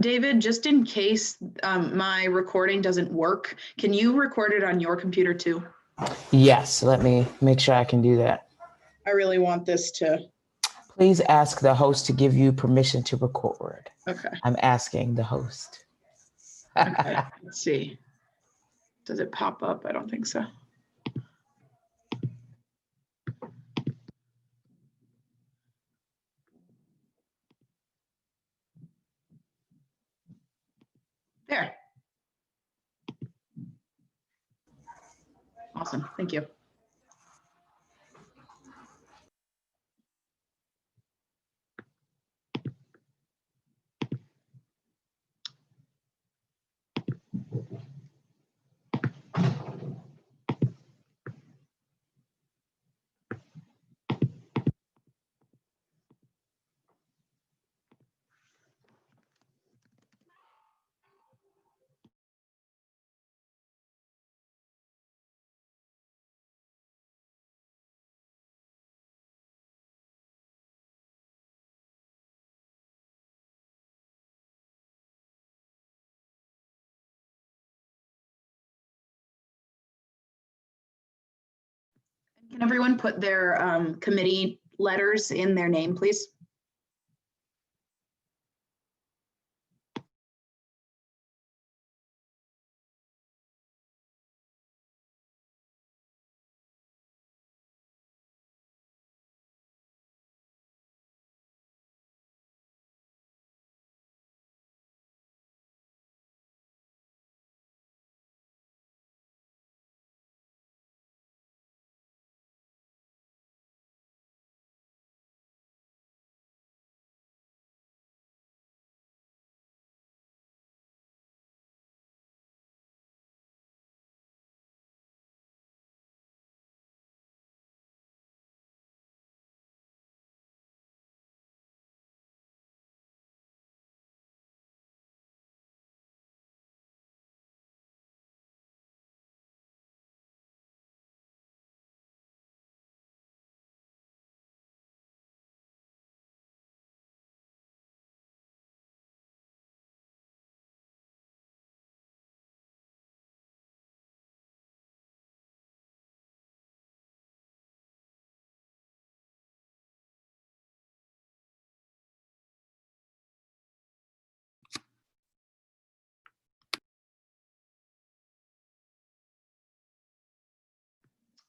David, just in case my recording doesn't work, can you record it on your computer too? Yes, let me make sure I can do that. I really want this to. Please ask the host to give you permission to record. Okay. I'm asking the host. Okay. Let's see. Does it pop up? I don't think so. There. Awesome. Thank you. Can everyone put their committee letters in their name, please?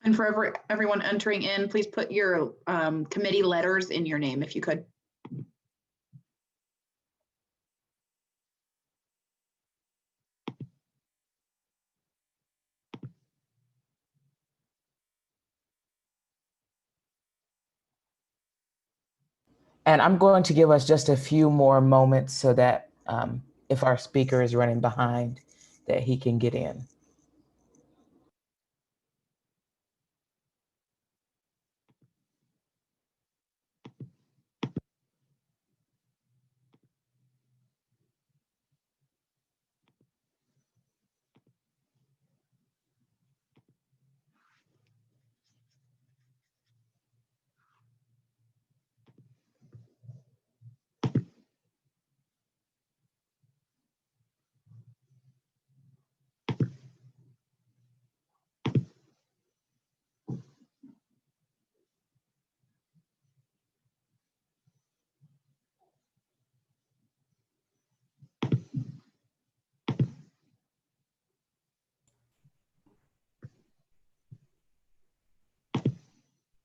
And for everyone entering in, please put your committee letters in your name if you could. And I'm going to give us just a few more moments so that if our speaker is running behind, that he can get in.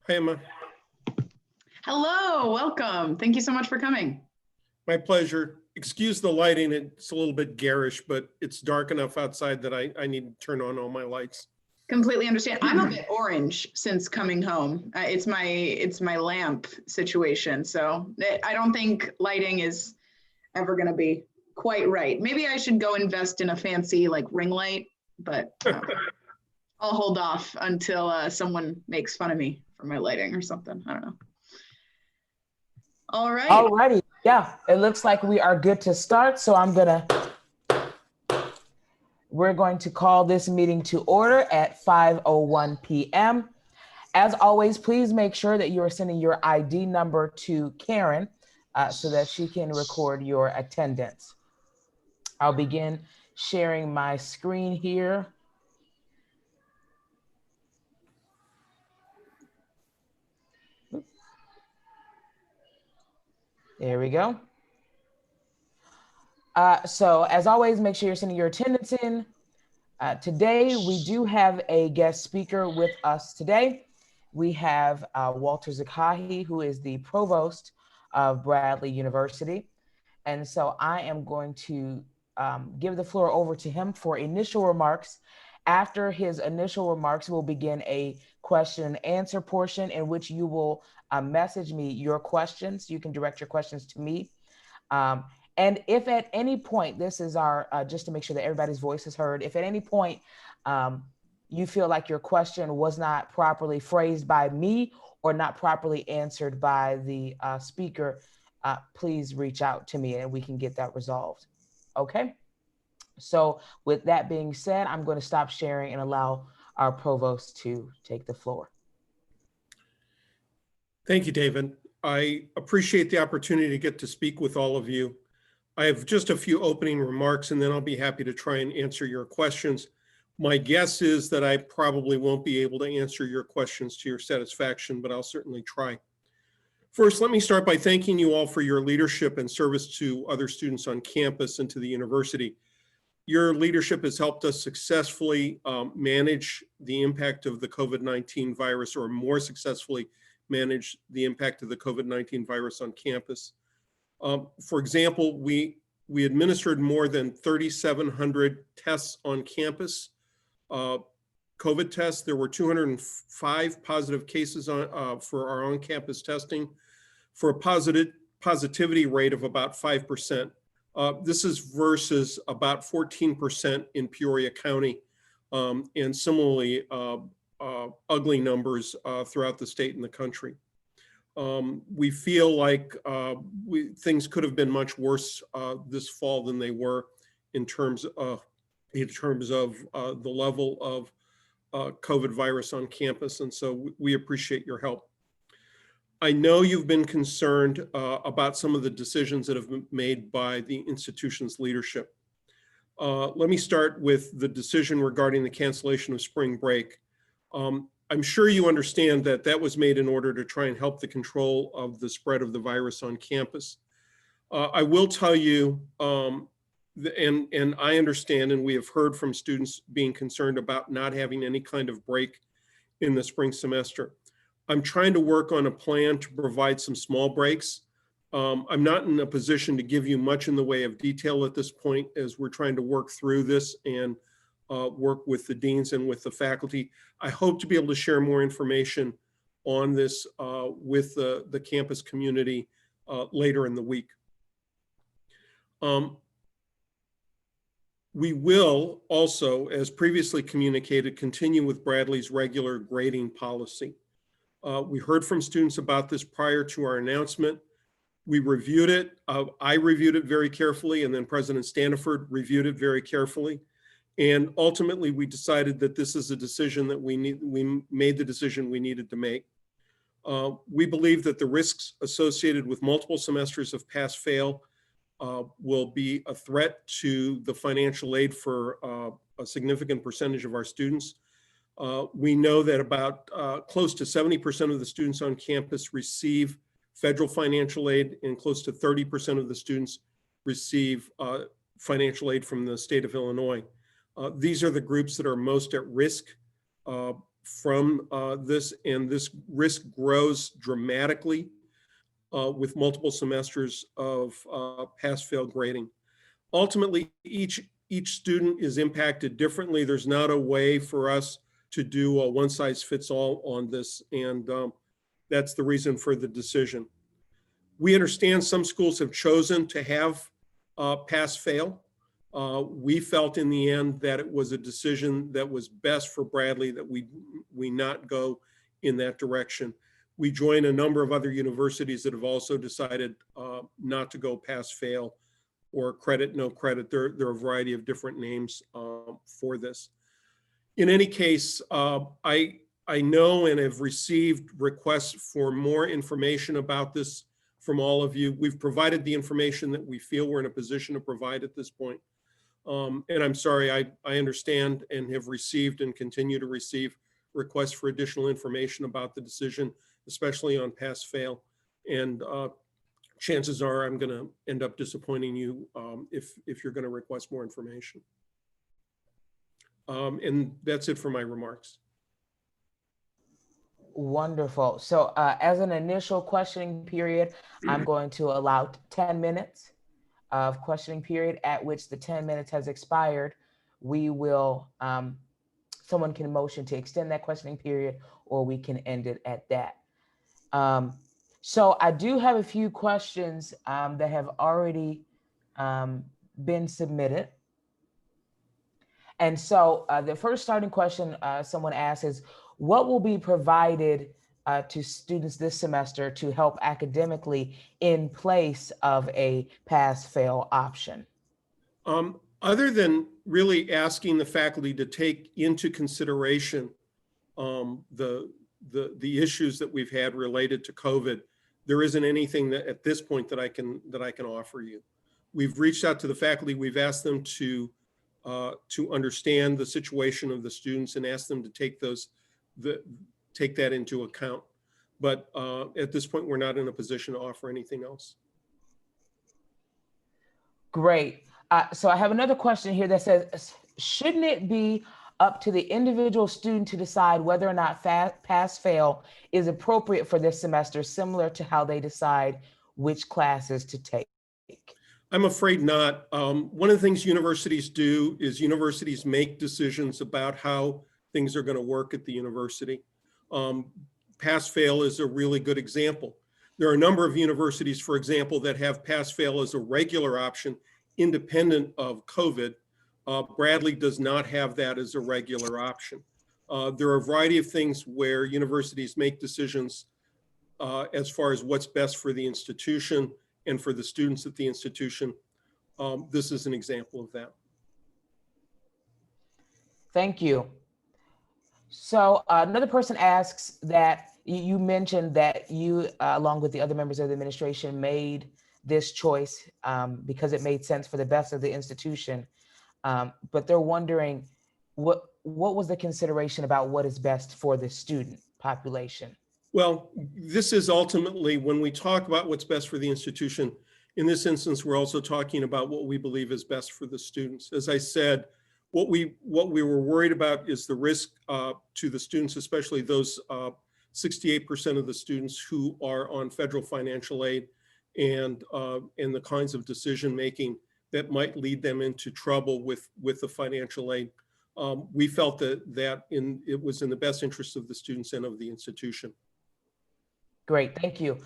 Hi, Emma. Hello, welcome. Thank you so much for coming. My pleasure. Excuse the lighting. It's a little bit garish, but it's dark enough outside that I need to turn on all my lights. Completely understand. I'm a bit orange since coming home. It's my lamp situation. So I don't think lighting is ever going to be quite right. Maybe I should go invest in a fancy like ring light, but I'll hold off until someone makes fun of me for my lighting or something. I don't know. All right. Alrighty. Yeah, it looks like we are good to start. So we're going to call this meeting to order at 5:01 p.m. As always, please make sure that you are sending your ID number to Karen so that she can record your attendance. I'll begin sharing my screen here. There we go. So as always, make sure you're sending your attendance in. Today, we do have a guest speaker with us today. We have Walter Zakahi, who is the provost of Bradley University. And so I am going to give the floor over to him for initial remarks. After his initial remarks, we'll begin a question and answer portion in which you will message me your questions. You can direct your questions to me. And if at any point, this is our, just to make sure that everybody's voice is heard, if at any point you feel like your question was not properly phrased by me or not properly answered by the speaker, please reach out to me and we can get that resolved. Okay? So with that being said, I'm going to stop sharing and allow our provost to take the floor. Thank you, David. I appreciate the opportunity to get to speak with all of you. I have just a few opening remarks and then I'll be happy to try and answer your questions. My guess is that I probably won't be able to answer your questions to your satisfaction, but I'll certainly try. First, let me start by thanking you all for your leadership and service to other students on campus and to the university. Your leadership has helped us successfully manage the impact of the COVID-19 virus, or more successfully manage the impact of the COVID-19 virus on campus. For example, we administered more than 3,700 tests on campus, COVID tests. There were 205 positive cases for our on-campus testing, for a positivity rate of about 5%. This is versus about 14% in Peoria County, and similarly ugly numbers throughout the state and the country. We feel like things could have been much worse this fall than they were in terms of the level of COVID virus on campus, and so we appreciate your help. I know you've been concerned about some of the decisions that have been made by the institution's leadership. Let me start with the decision regarding the cancellation of spring break. I'm sure you understand that that was made in order to try and help the control of the spread of the virus on campus. I will tell you, and I understand, and we have heard from students being concerned about not having any kind of break in the spring semester. I'm trying to work on a plan to provide some small breaks. I'm not in a position to give you much in the way of detail at this point, as we're trying to work through this and work with the deans and with the faculty. I hope to be able to share more information on this with the campus community later in the week. We will also, as previously communicated, continue with Bradley's regular grading policy. We heard from students about this prior to our announcement. We reviewed it. I reviewed it very carefully, and then President Standiford reviewed it very carefully. And ultimately, we decided that this is a decision that we made the decision we needed to make. We believe that the risks associated with multiple semesters of pass-fail will be a threat to the financial aid for a significant percentage of our students. We know that about close to 70% of the students on campus receive federal financial aid, and close to 30% of the students receive financial aid from the state of Illinois. These are the groups that are most at risk from this, and this risk grows dramatically with multiple semesters of pass-fail grading. Ultimately, each student is impacted differently. There's not a way for us to do a one-size-fits-all on this, and that's the reason for the decision. We understand some schools have chosen to have pass-fail. We felt in the end that it was a decision that was best for Bradley, that we not go in that direction. We join a number of other universities that have also decided not to go pass-fail or credit, no credit. There are a variety of different names for this. In any case, I know and have received requests for more information about this from all of you. We've provided the information that we feel we're in a position to provide at this point. And I'm sorry, I understand and have received and continue to receive requests for additional information about the decision, especially on pass fail. And chances are I'm going to end up disappointing you if you're going to request more information. And that's it for my remarks. Wonderful. So as an initial questioning period, I'm going to allow 10 minutes of questioning period, at which the 10 minutes has expired. We will, someone can motion to extend that questioning period, or we can end it at that. So I do have a few questions that have already been submitted. And so the first starting question someone asks is, what will be provided to students this semester to help academically in place of a pass-fail option? Other than really asking the faculty to take into consideration the issues that we've had related to COVID, there isn't anything that at this point that I can offer you. We've reached out to the faculty. We've asked them to understand the situation of the students and ask them to take that into account. But at this point, we're not in a position to offer anything else. Great. So I have another question here that says, shouldn't it be up to the individual student to decide whether or not pass-fail is appropriate for this semester, similar to how they decide which classes to take? I'm afraid not. One of the things universities do is universities make decisions about how things are going to work at the university. Pass-fail is a really good example. There are a number of universities, for example, that have pass-fail as a regular option independent of COVID. Bradley does not have that as a regular option. There are a variety of things where universities make decisions as far as what's best for the institution and for the students at the institution. This is an example of that. Thank you. So another person asks that you mentioned that you, along with the other members of the administration, made this choice because it made sense for the best of the institution. But they're wondering what was the consideration about what is best for the student population? Well, this is ultimately, when we talk about what's best for the institution, in this instance, we're also talking about what we believe is best for the students. As I said, what we were worried about is the risk to the students, especially those 68% of the students who are on federal financial aid, and the kinds of decision making that might lead them into trouble with the financial aid. We felt that it was in the best interest of the students and of the institution. Great, thank you.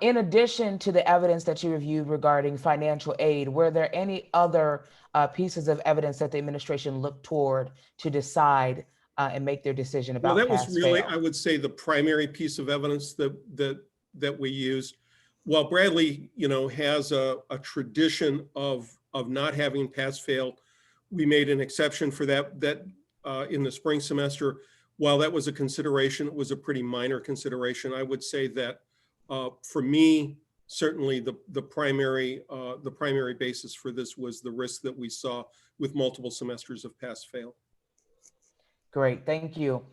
In addition to the evidence that you reviewed regarding financial aid, were there any other pieces of evidence that the administration looked toward to decide and make their decision about Well, that was really, pass-fail? I would say, the primary piece of evidence that we used. While Bradley, has a tradition of not having pass-fail, we made an exception for that in the spring semester. While that was a consideration, it was a pretty minor consideration. I would say that for me, certainly the primary basis for this was the risk that we saw with multiple semesters of pass-fail. Great, thank you.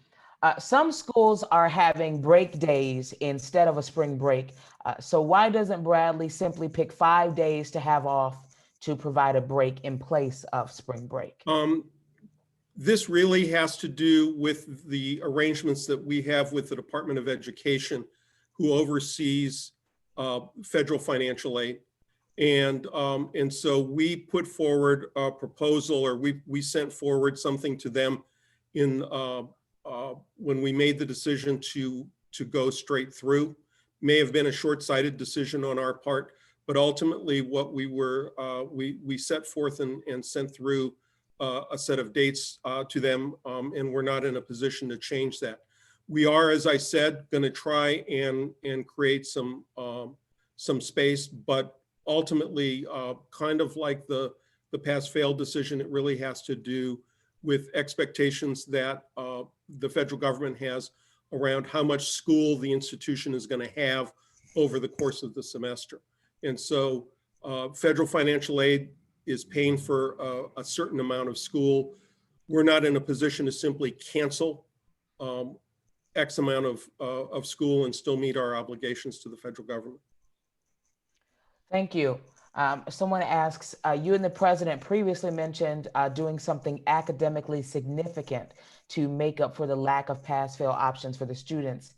Some schools are having break days instead of a spring break. So why doesn't Bradley simply pick 5 days to have off to provide a break in place of spring break? This really has to do with the arrangements that we have with the Department of Education, who oversees federal financial aid. And so we put forward a proposal, or we sent forward something to them in when we made the decision to go straight through. May have been a short-sighted decision on our part, but ultimately what we set forth and sent through a set of dates to them, and we're not in a position to change that. We are, as I said, going to try and create some space, but ultimately, kind of like the pass-fail decision, it really has to do with expectations that the federal government has around how much school the institution is going to have over the course of the semester. And so federal financial aid is paying for a certain amount of school. We're not in a position to simply cancel X amount of school and still meet our obligations to the federal government. Thank you. Someone asks, you and the president previously mentioned doing something academically significant to make up for the lack of pass-fail options for the students.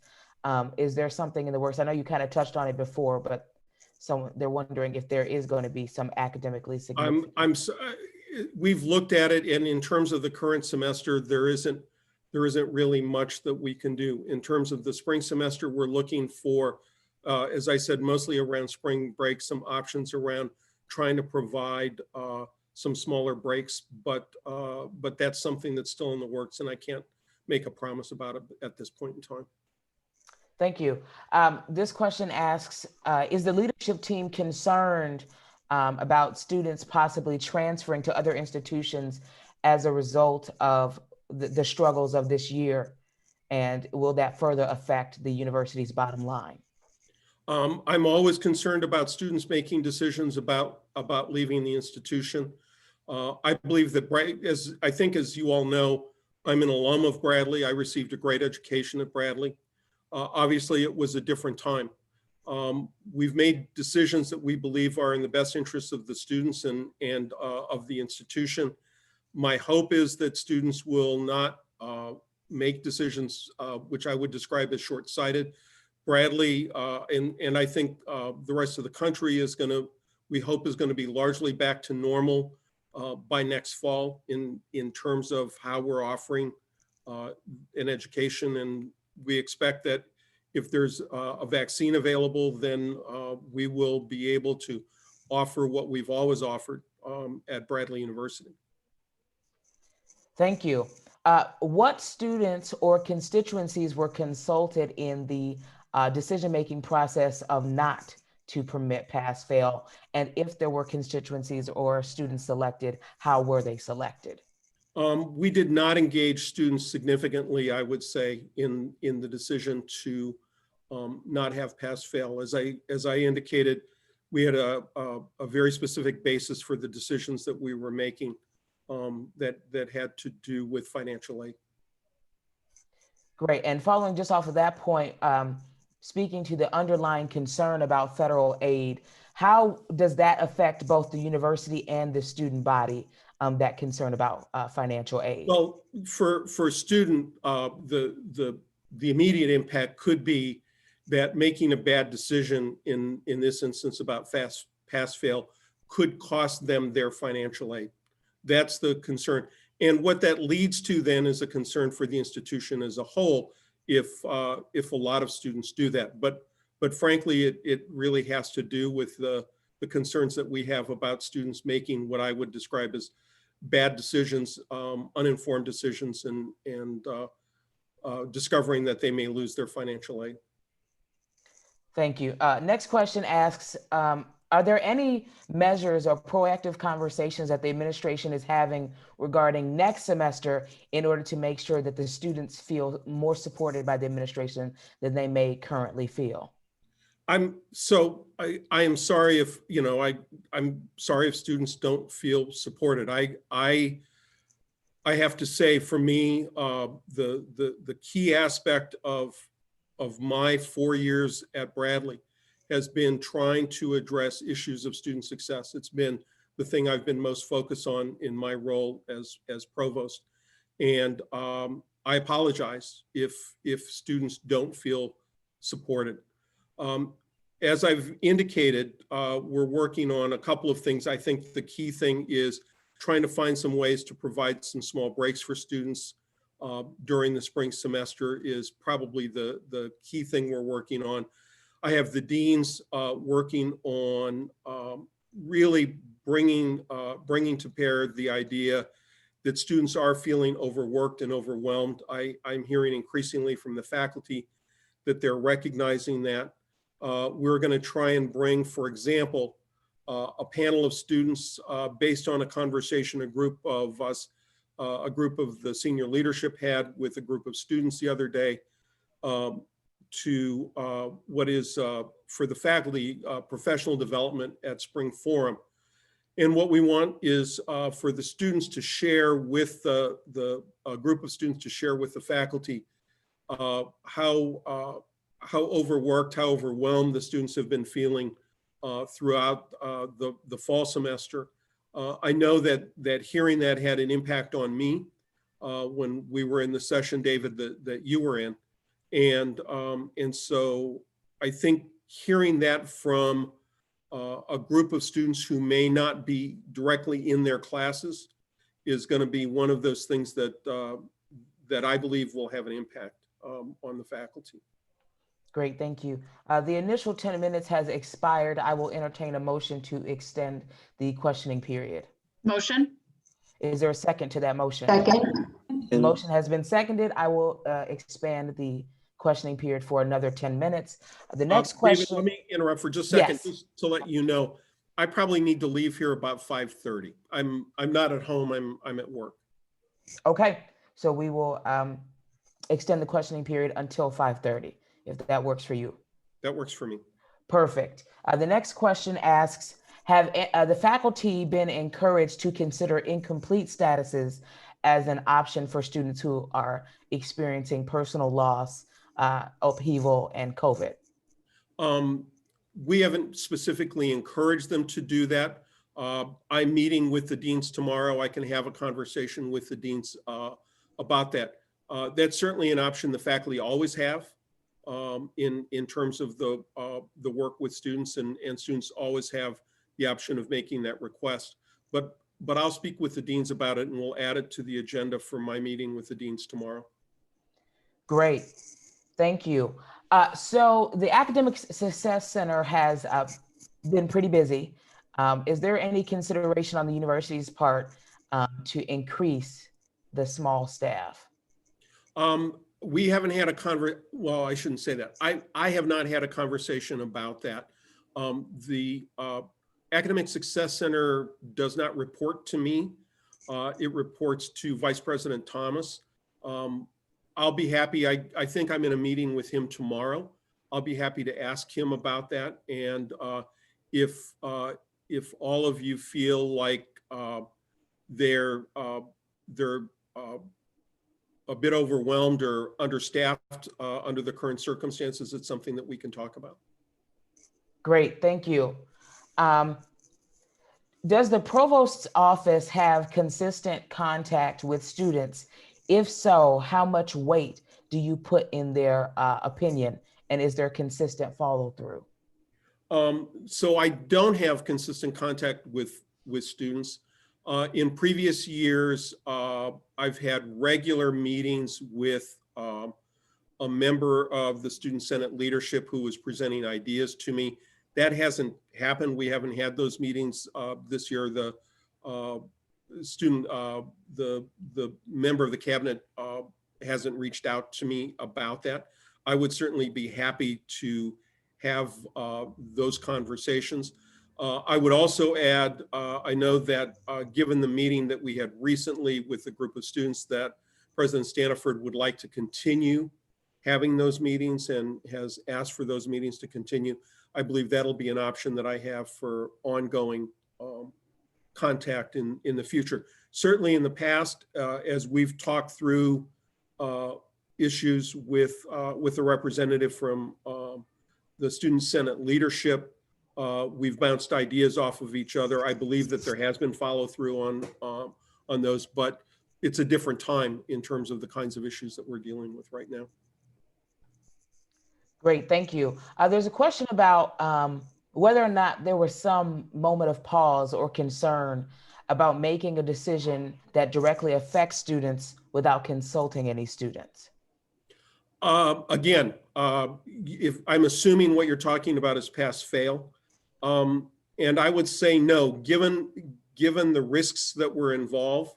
Is there something in the works? I know you kind of touched on it before, but they're wondering if there is going to be some academically significant. We've looked at it, and in terms of the current semester, there isn't really much that we can do. In terms of the spring semester, we're looking for, as I said, mostly around spring break, some options around trying to provide some smaller breaks, but that's something that's still in the works, and I can't make a promise about it at this point in time. Thank you. This question asks, is the leadership team concerned about students possibly transferring to other institutions as a result of the struggles of this year? And will that further affect the university's bottom line? I'm always concerned about students making decisions about leaving the institution. I believe that, as you all know, I'm an alum of Bradley. I received a great education at Bradley. Obviously, it was a different time. We've made decisions that we believe are in the best interests of the students and of the institution. My hope is that students will not make decisions which I would describe as short-sighted. Bradley, and I think the rest of the country we hope is going to be largely back to normal by next fall in terms of how we're offering an education. And we expect that if there's a vaccine available, then we will be able to offer what we've always offered at Bradley University. Thank you. What students or constituencies were consulted in the decision-making process of not to permit pass-fail? And if there were constituencies or students selected, how were they selected? We did not engage students significantly, I would say, in the decision to not have pass-fail. As I indicated, we had a very specific basis for the decisions that we were making that had to do with financial aid. Great. And following just off of that point, speaking to the underlying concern about federal aid, how does that affect both the university and the student body, that concern about financial aid? Well, for a student, the immediate impact could be that making a bad decision in this instance about pass-fail could cost them their financial aid. That's the concern. And what that leads to then is a concern for the institution as a whole if a lot of students do that. But frankly, it really has to do with the concerns that we have about students making what I would describe as bad decisions, uninformed decisions, and discovering that they may lose their financial aid. Thank you. Next question asks, are there any measures or proactive conversations that the administration is having regarding next semester in order to make sure that the students feel more supported by the administration than they may currently feel? I am sorry if, I'm sorry if students don't feel supported. I have to say, for me, the key aspect of my 4 years at Bradley has been trying to address issues of student success. It's been the thing I've been most focused on in my role as provost. And I apologize if students don't feel supported. As I've indicated, we're working on a couple of things. I think the key thing is trying to find some ways to provide some small breaks for students during the spring semester is probably the key thing we're working on. I have the deans working on really bringing to bear the idea that students are feeling overworked and overwhelmed. I'm hearing increasingly from the faculty that they're recognizing that. We're going to try and bring, for example, a panel of students based on a conversation a group of the senior leadership had with a group of students the other day, to what is for the faculty professional development at Spring Forum. And what we want is for the students to share with the group of students to share with the faculty how overworked, how overwhelmed the students have been feeling throughout the fall semester. I know that hearing that had an impact on me when we were in the session, David, that you were in. And so I think hearing that from a group of students who may not be directly in their classes is going to be one of those things that that I believe will have an impact on the faculty. Great, thank you. The initial 10 minutes has expired. I will entertain a motion to extend the questioning period. Motion? Is there a second to that motion? Second. The motion has been seconded. I will expand the questioning period for another 10 minutes. The next question. David, let me interrupt for just a second, Yes. just to let you know, I probably need to leave here about 5:30. I'm not at home, I'm at work. Okay, so we will extend the questioning period until 5:30, if that works for you. That works for me. Perfect. The next question asks, have the faculty been encouraged to consider incomplete statuses as an option for students who are experiencing personal loss, upheaval, and COVID? We haven't specifically encouraged them to do that. I'm meeting with the deans tomorrow. I can have a conversation with the deans about that. That's certainly an option the faculty always have in terms of the work with students, and students always have the option of making that request. But I'll speak with the deans about it, and we'll add it to the agenda for my meeting with the deans tomorrow. Great, thank you. So the Academic Success Center has been pretty busy. Is there any consideration on the university's part to increase the small staff? We haven't had well, I shouldn't say that. I have not had a conversation about that. The Academic Success Center does not report to me. It reports to Vice President Thomas. I'll be happy. I think I'm in a meeting with him tomorrow. I'll be happy to ask him about that. And if all of you feel like they're a bit overwhelmed or understaffed under the current circumstances, it's something that we can talk about. Great, thank you. Does the provost's office have consistent contact with students? If so, how much weight do you put in their opinion? And is there consistent follow through? So I don't have consistent contact with students. In previous years, I've had regular meetings with a member of the Student Senate leadership who was presenting ideas to me. That hasn't happened. We haven't had those meetings this year. The member of the cabinet hasn't reached out to me about that. I would certainly be happy to have those conversations. I would also add, I know that given the meeting that we had recently with a group of students, that President Staniford would like to continue having those meetings and has asked for those meetings to continue. I believe that'll be an option that I have for ongoing contact in the future. Certainly in the past, as we've talked through issues with a representative from the Student Senate leadership, we've bounced ideas off of each other. I believe that there has been follow through on those, but it's a different time in terms of the kinds of issues that we're dealing with right now. Great, thank you. There's a question about whether or not there was some moment of pause or concern about making a decision that directly affects students without consulting any students. Again, if I'm assuming what you're talking about is pass fail, and I would say no, given the risks that were involved,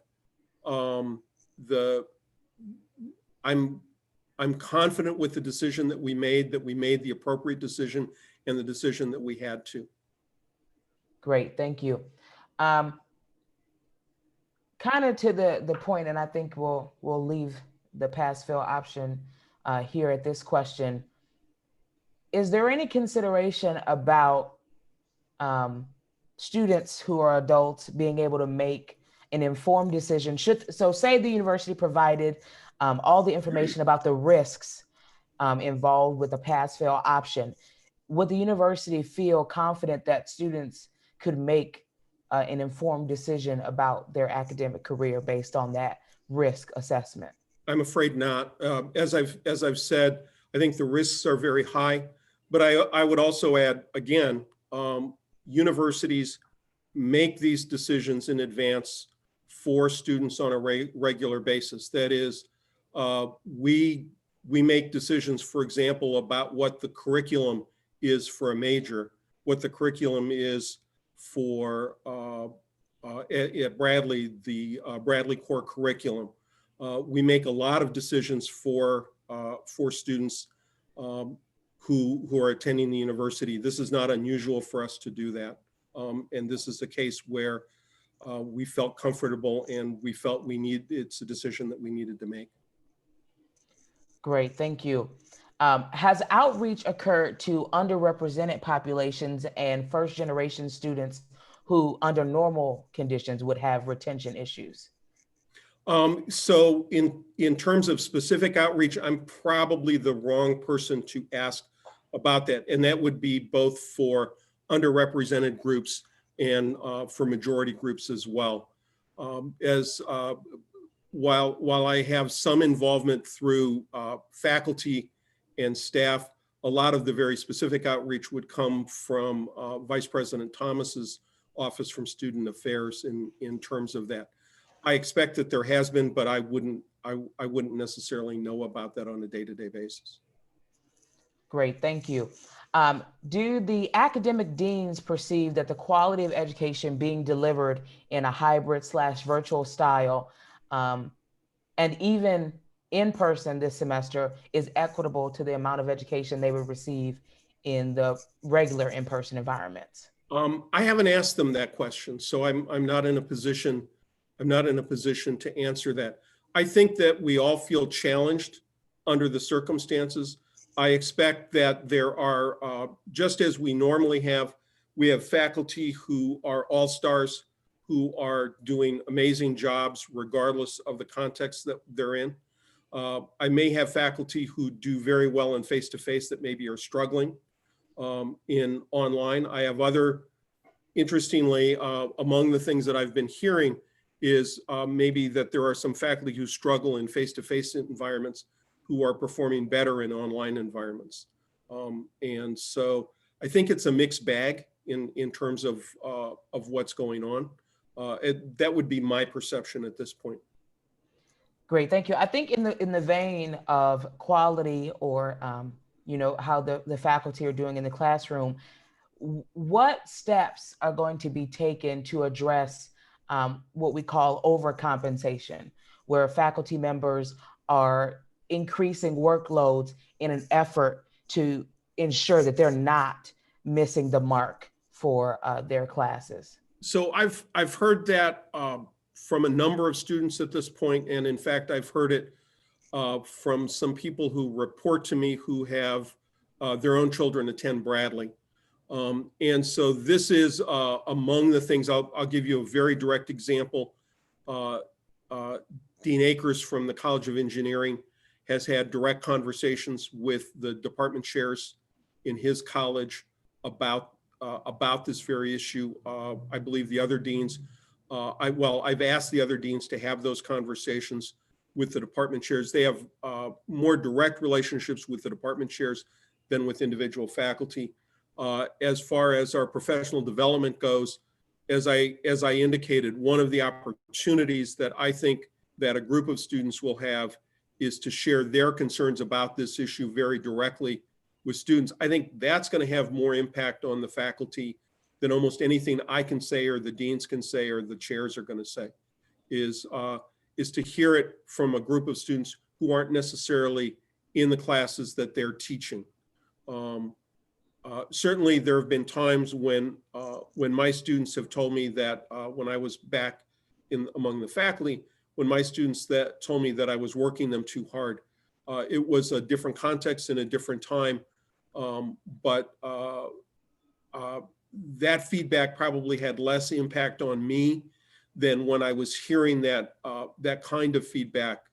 I'm confident with the decision that we made the appropriate decision and the decision that we had to. Great, thank you. Kind of to the point, and I think we'll leave the pass fail option here at this question. Is there any consideration about students who are adults being able to make an informed decision. So say the university provided all the information about the risks involved with a pass-fail option. Would the university feel confident that students could make an informed decision about their academic career based on that risk assessment? I'm afraid not. As I've said, I think the risks are very high, but I would also add, again, universities make these decisions in advance for students on a regular basis. That is, we make decisions, for example, about what the curriculum is for a major, what the curriculum is for at Bradley, the Bradley core curriculum. We make a lot of decisions for students who are attending the university. This is not unusual for us to do that. And this is a case where we felt comfortable and we felt it's a decision that we needed to make. Great, thank you. Has outreach occurred to underrepresented populations and first generation students who under normal conditions would have retention issues? So in terms of specific outreach, I'm probably the wrong person to ask about that. And that would be both for underrepresented groups and for majority groups as well. While I have some involvement through faculty and staff, a lot of the very specific outreach would come from Vice President Thomas's Office from Student Affairs in terms of that. I expect that there has been, but I wouldn't necessarily know about that on a day-to-day basis. Great, thank you. Do the academic deans perceive that the quality of education being delivered in a hybrid/virtual style and even in person this semester is equitable to the amount of education they would receive in the regular in-person environments? I haven't asked them that question, so I'm not in a position to answer that. I think that we all feel challenged under the circumstances. I expect that there are, just as we normally have, we have faculty who are all-stars, who are doing amazing jobs regardless of the context that they're in. I may have faculty who do very well in face-to-face that maybe are struggling in online. I have other, interestingly, among the things that I've been hearing is maybe that there are some faculty who struggle in face-to-face environments who are performing better in online environments. And so I think it's a mixed bag in terms of what's going on. That would be my perception at this point. Great, thank you. I think in the vein of quality or how the faculty are doing in the classroom, what steps are going to be taken to address what we call overcompensation, where faculty members are increasing workloads in an effort to ensure that they're not missing the mark for their classes? So I've heard that from a number of students at this point, and in fact, I've heard it from some people who report to me who have their own children attend Bradley. And so this is among the things. I'll give you a very direct example. Dean Akers from the College of Engineering has had direct conversations with the department chairs in his college about this very issue. I believe the other deans, I've asked the other deans to have those conversations with the department chairs. They have more direct relationships with the department chairs than with individual faculty. As far as our professional development goes, as I indicated, one of the opportunities that I think that a group of students will have is to share their concerns about this issue very directly with students. I think that's going to have more impact on the faculty than almost anything I can say or the deans can say or the chairs are going to say, is to hear it from a group of students who aren't necessarily in the classes that they're teaching. Certainly there have been times when my students have told me that when I was back among the faculty, when my students told me that I was working them too hard. It was a different context and a different time, but that feedback probably had less impact on me than when I was hearing that that kind of feedback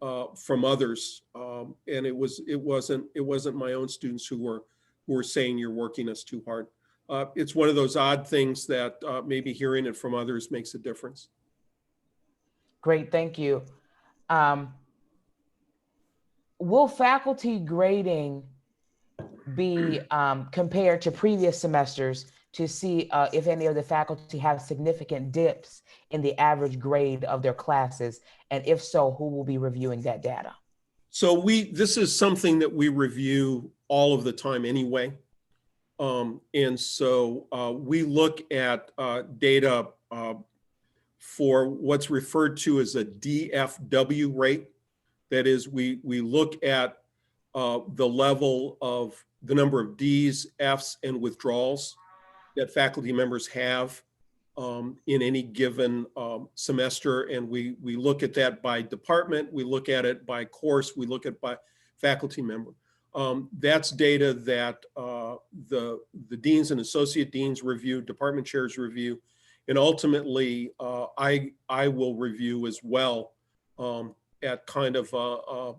from others. And it wasn't my own students who were saying you're working us too hard. It's one of those odd things that maybe hearing it from others makes a difference. Great, thank you. Will faculty grading be compared to previous semesters to see if any of the faculty have significant dips in the average grade of their classes? And if so, who will be reviewing that data? So this is something that we review all of the time anyway. And so we look at data for what's referred to as a DFW rate. That is, we look at the level of the number of Ds, Fs, and withdrawals that faculty members have in any given semester. And we look at that by department, we look at it by course, we look at by faculty member. That's data that the deans and associate deans review, department chairs review, and ultimately I will review as well at kind of a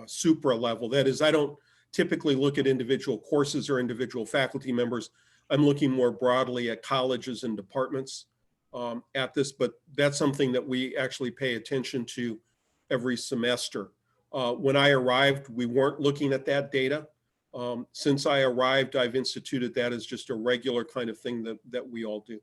supra level. That is, I don't typically look at individual courses or individual faculty members. I'm looking more broadly at colleges and departments at this, but that's something that we actually pay attention to every semester. When I arrived, we weren't looking at that data. Since I arrived, I've instituted that as just a regular kind of thing that we all do.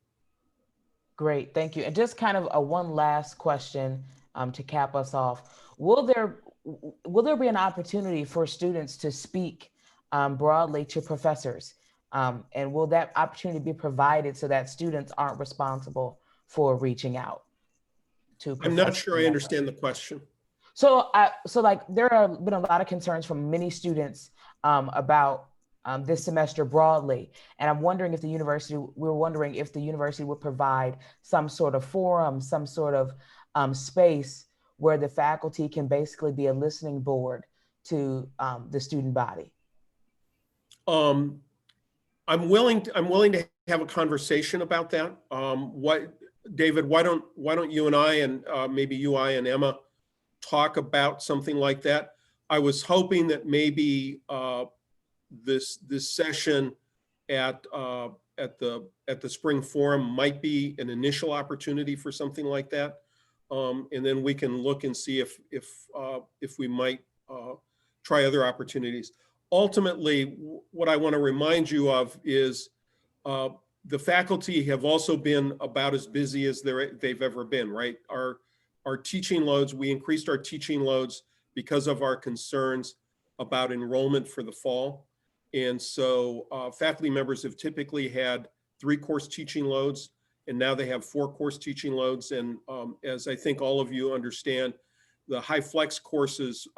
Great, thank you. And just kind of one last question to cap us off. Will there be an opportunity for students to speak broadly to professors? And will that opportunity be provided so that students aren't responsible for reaching out to professors? I'm not sure I understand the question. So like there have been a lot of concerns from many students about this semester broadly. And I'm wondering if we're wondering if the university would provide some sort of forum, some sort of space where the faculty can basically be a listening board to the student body. I'm willing to have a conversation about that. David, why don't you and I and maybe you, I, and Emma talk about something like that? I was hoping that maybe this session at the spring forum might be an initial opportunity for something like that, and then we can look and see if we might try other opportunities. Ultimately, what I want to remind you of is the faculty have also been about as busy as they've ever been, right? Our teaching loads, we increased our teaching loads because of our concerns about enrollment for the fall. And so faculty members have typically had 3 course teaching loads, and now they have 4 course teaching loads. And as I think all of you understand, the high flex courses,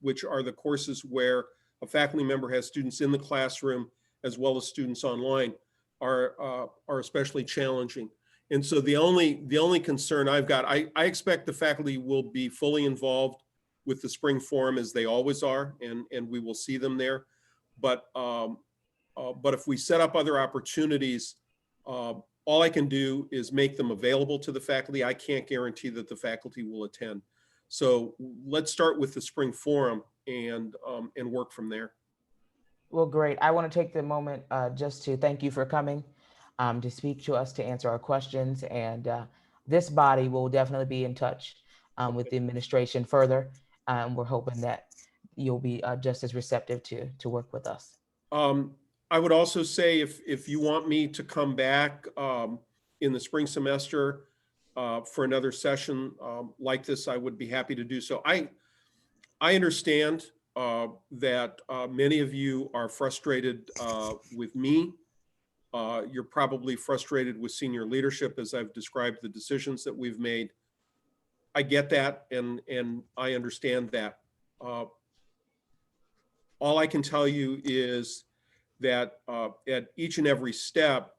which are the courses where a faculty member has students in the classroom as well as students online, are especially challenging. And so the only concern I've got, I expect the faculty will be fully involved with the spring forum as they always are, and we will see them there. But if we set up other opportunities, all I can do is make them available to the faculty. I can't guarantee that the faculty will attend. So let's start with the spring forum and work from there. Well, great. I want to take the moment just to thank you for coming to speak to us, to answer our questions. And this body will definitely be in touch with the administration further. We're hoping that you'll be just as receptive to work with us. I would also say if you want me to come back in the spring semester for another session like this, I would be happy to do so. I understand that many of you are frustrated with me. You're probably frustrated with senior leadership as I've described the decisions that we've made. I get that, and I understand that. All I can tell you is that at each and every step,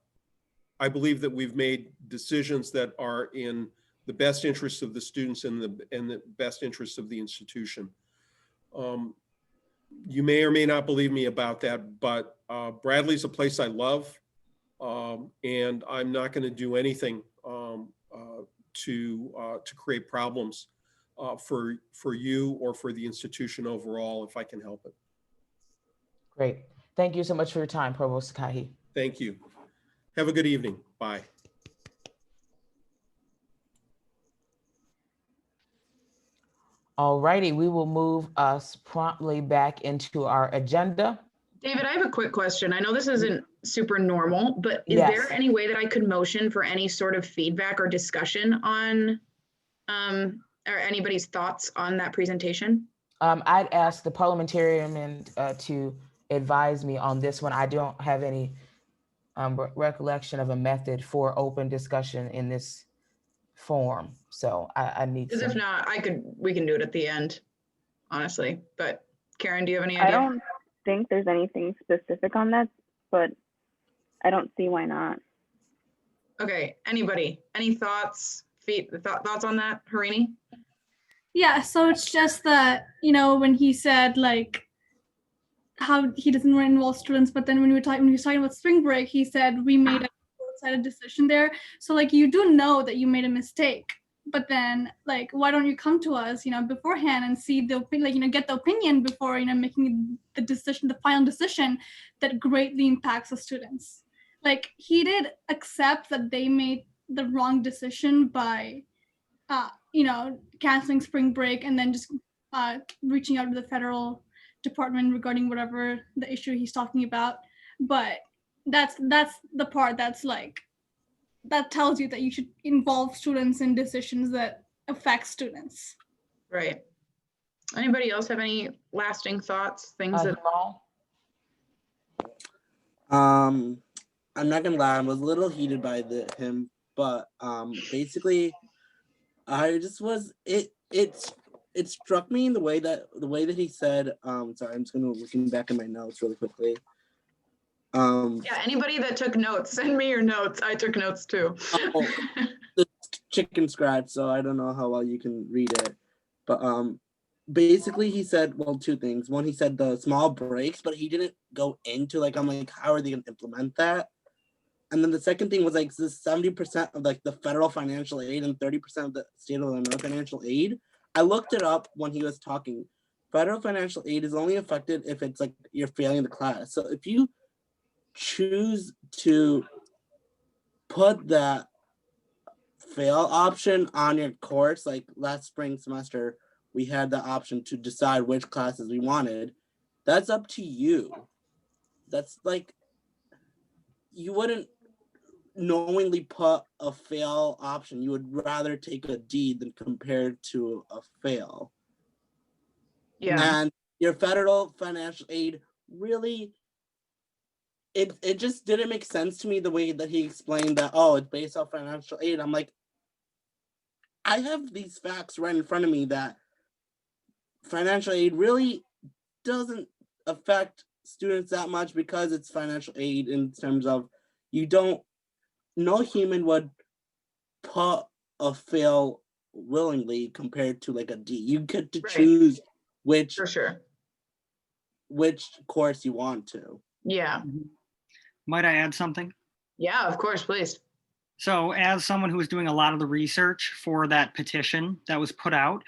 I believe that we've made decisions that are in the best interests of the students and the best interests of the institution. You may or may not believe me about that, but Bradley's a place I love. And I'm not going to do anything to create problems for you or for the institution overall if I can help it. Great. Thank you so much for your time, Provost Kahi. Thank you. Have a good evening. Bye. All righty, we will move us promptly back into our agenda. David, I have a quick question. I know this isn't super normal, but is Yes. there any way that I could motion for any sort of feedback or discussion on, or anybody's thoughts on that presentation? I'd ask the parliamentarian to advise me on this one. I don't have any recollection of a method for open discussion in this form. So I need Because if not, we can do it at the end, honestly. But Karen, do you have any idea? I don't think there's anything specific on that, but I don't see why not. Okay, anybody, any thoughts, thoughts on that, Harini? Yeah, so it's just that, you know, when he said like how he doesn't want to involve students, but then when he was talking about spring break, he said we made a short-sighted decision there. So like you do know that you made a mistake, but then like why don't you come to us, you know, beforehand and see the opinion, like, you know, get the opinion before, you know, making the decision, the final decision that greatly impacts the students. Like he did accept that they made the wrong decision by you know, canceling spring break and then just reaching out to the federal department regarding whatever the issue he's talking about. But that's the part that's like, that tells you that you should involve students in decisions that affect students. Right. Anybody else have any lasting thoughts, things that? Jamal? I'm not gonna lie, I was a little heated by him, but basically I just was it struck me in the way that he said, sorry, I'm just gonna looking back in my notes really quickly. Yeah, anybody that took notes, send me your notes. I took notes too. The chicken scratch, so I don't know how well you can read it. But basically he said, well, two things. One, he said the small breaks, but he didn't go into like, I'm like, how are they gonna implement that? And then the second thing was like this 70% of like the federal financial aid and 30% of the state of Illinois financial aid. I looked it up when he was talking. Federal financial aid is only affected if it's like you're failing the class. So if you choose to put that fail option on your course, like last spring semester, we had the option to decide which classes we wanted. That's up to you. That's like, you wouldn't knowingly put a fail option. You would rather take a D than compared to a fail. Yeah. And your federal financial aid really, it just didn't make sense to me the way that he explained that, oh, it's based off financial aid. I'm like, I have these facts right in front of me that financial aid really doesn't affect students that much because it's financial aid in terms of no human would put a fail willingly compared to like a D. You get to choose which For sure. which course you want to. Yeah. Might I add something? Yeah, of course, please. So as someone who was doing a lot of the research for that petition that was put out,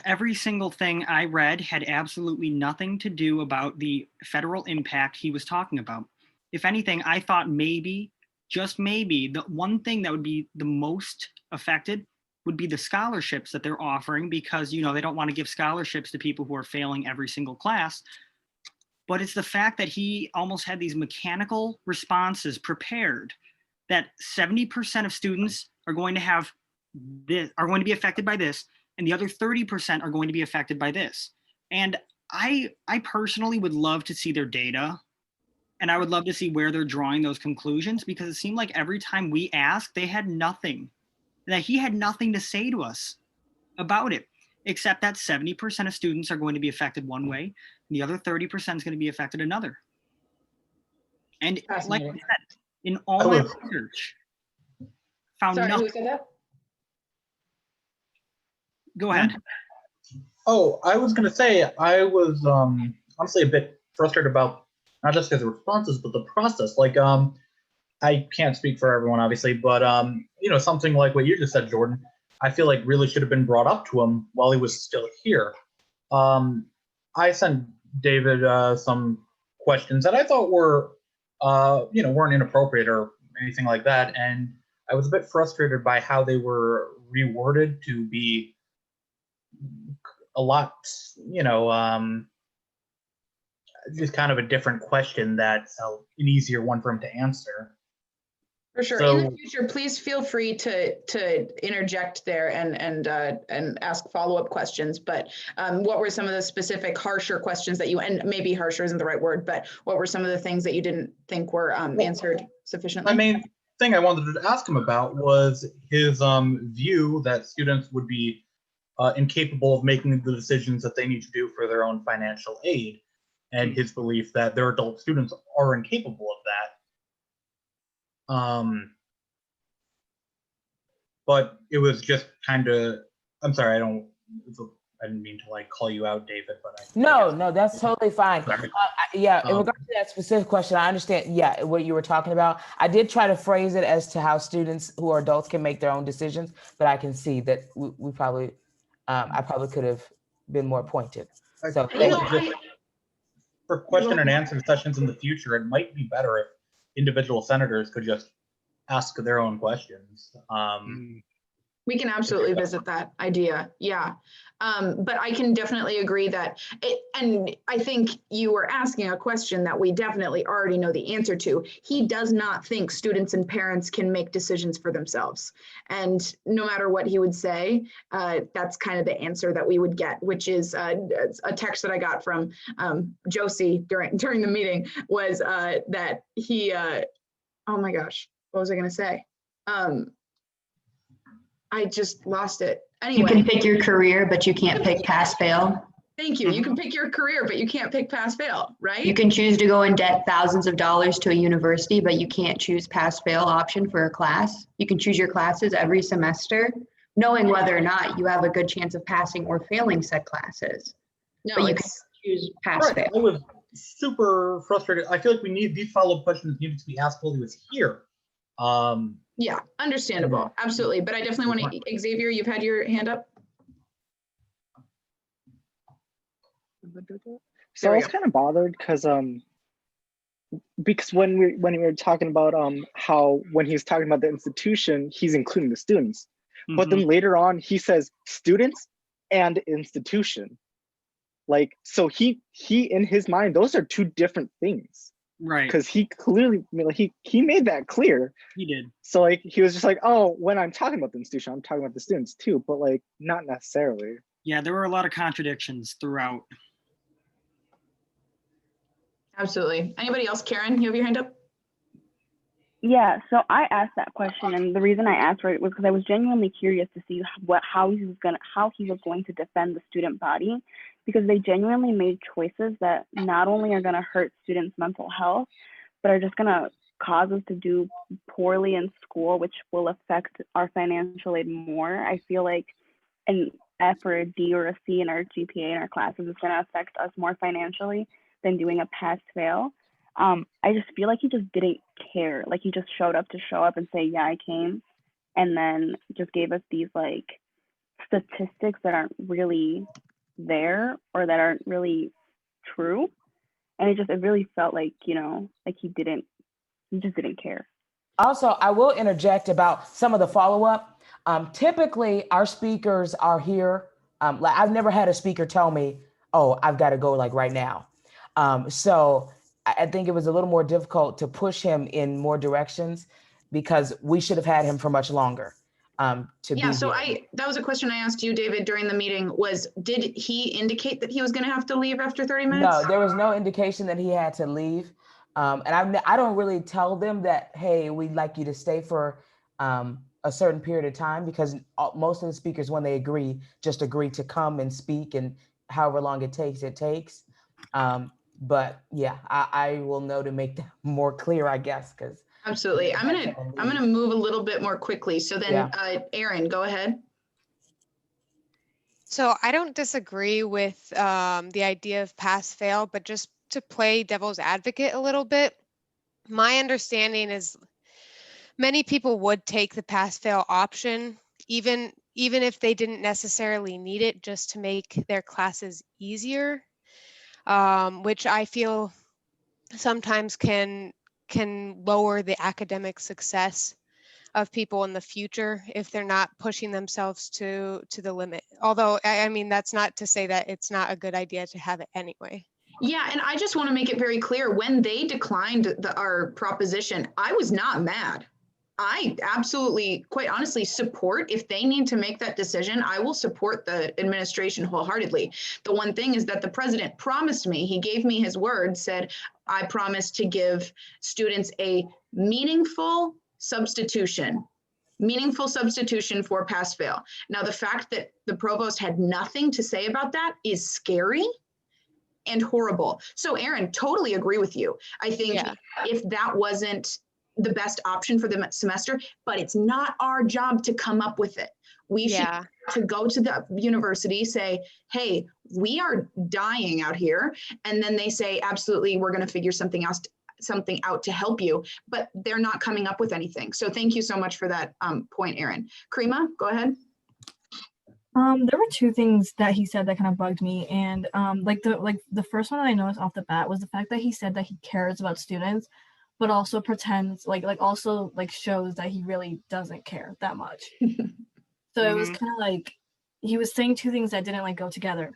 every single thing I read had absolutely nothing to do about the federal impact he was talking about. If anything, I thought maybe, just maybe, the one thing that would be the most affected would be the scholarships that they're offering because, you know, they don't want to give scholarships to people who are failing every single class. But it's the fact that he almost had these mechanical responses prepared that 70% of students are going to have this, are going to be affected by this, and the other 30% are going to be affected by this. And I personally would love to see their data, and I would love to see where they're drawing those conclusions, because it seemed like every time we asked, they had nothing, that he had nothing to say to us about it, except that 70% of students are going to be affected one way, and the other 30% is going to be affected another. And like I said, in all my research, found Sorry, nothing. who said that? Go ahead. Oh, I was going to say, I was honestly a bit frustrated about not just his responses, but the process. Like, I can't speak for everyone, obviously, but something like what you just said, Jordan, I feel like really should have been brought up to him while he was still here. I sent David some questions that I thought were, weren't inappropriate or anything like that, and I was a bit frustrated by how they were reworded to be a lot, just kind of a different question that's an easier one for him to answer. For sure. In the future, please feel free to interject there and ask follow-up questions. But what were some of the specific harsher questions that you, and maybe harsher isn't the right word, but what were some of the things that you didn't think were answered sufficiently? My main thing I wanted to ask him about was his view that students would be incapable of making the decisions that they need to do for their own financial aid, and his belief that their adult students are incapable of that. But it was just kind of, I'm sorry, I didn't mean to like call you out, David, but No, that's totally fine. In regards to that specific question, I understand, what you were talking about. I did try to phrase it as to how students who are adults can make their own decisions, but I can see that we probably, I probably could have been more pointed. So for question and answer sessions in the future, it might be better if individual senators could just ask their own questions. We can absolutely visit that idea. Yeah. But I can definitely agree that and I think you were asking a question that we definitely already know the answer to. He does not think students and parents can make decisions for themselves. And no matter what he would say, that's kind of the answer that we would get, which is a text that I got from Josie during the meeting was that he, oh my gosh, what was I gonna say? I just lost it. Anyway. You can pick your career, but you can't pick pass fail. Thank you. You can pick your career, but you can't pick pass fail, right? You can choose to go in debt thousands of dollars to a university, but you can't choose pass fail option for a class. You can choose your classes every semester, knowing whether or not you have a good chance of passing or failing said classes. No, but you can choose pass fail. I was super frustrated. I feel like these follow-up questions needed to be asked while he was here. Yeah, understandable. Absolutely. But I definitely want to, Xavier, you've had your hand up. So I was kind of bothered because when we were talking about how when he's talking about the institution, he's including the students. But then later on he says students and institution. Like, so he in his mind, those are two different things. Right. Because he clearly, he made that clear. He did. So like, he was just like, oh, when I'm talking about the institution, I'm talking about the students too, but like, not necessarily. Yeah, there were a lot of contradictions throughout. Absolutely. Anybody else? Karen, you have your hand up? Yeah, so I asked that question, and the reason I asked for it was because I was genuinely curious to see how he was going to defend the student body, because they genuinely made choices that not only are going to hurt students' mental health, but are just going to cause us to do poorly in school, which will affect our financial aid more. I feel like an F or a D or a C in our GPA in our classes is going to affect us more financially than doing a pass-fail. I just feel like he just didn't care. Like, he just showed up to show up and say, yeah, I came, and then just gave us these like statistics that aren't really there or that aren't really true. And it really felt like, like he just didn't care. Also, I will interject about some of the follow-up. Typically our speakers are here. Like, I've never had a speaker tell me, oh, I've got to go like right now. So I think it was a little more difficult to push him in more directions because we should have had him for much longer. That was a question I asked you, David, during the meeting did he indicate that he was going to have to leave after 30 minutes? No, there was no indication that he had to leave. And I don't really tell them that, hey, we'd like you to stay for a certain period of time, because most of the speakers, when they agree, just agree to come and speak, and however long it takes, it takes. But yeah, I will know to make that more clear, I guess, because absolutely. I'm gonna move a little bit more quickly. So then, Erin, go ahead. So I don't disagree with the idea of pass fail, but just to play devil's advocate a little bit, my understanding is many people would take the pass-fail option, even if they didn't necessarily need it, just to make their classes easier, which I feel sometimes can lower the academic success of people in the future if they're not pushing themselves to the limit. Although, I mean, that's not to say that it's not a good idea to have it anyway. Yeah, and I just want to make it very clear, when they declined our proposition, I was not mad. I absolutely, quite honestly, support, if they need to make that decision, I will support the administration wholeheartedly. The one thing is that the president promised me, he gave me his word, said, I promise to give students a meaningful substitution for pass fail. Now, the fact that the provost had nothing to say about that is scary and horrible. So Aaron, totally agree with you. I think if that wasn't the best option for the semester, but it's not our job to come up with it. We should to go to the university, say, hey, we are dying out here. And then they say, absolutely, we're going to figure something out to help you, but they're not coming up with anything. So thank you so much for that point, Aaron. Karima, go ahead. There were two things that he said that kind of bugged me, and the first one that I noticed off the bat was the fact that he said that he cares about students, but also pretends also shows that he really doesn't care that much. So it was kind of like he was saying two things that didn't go together.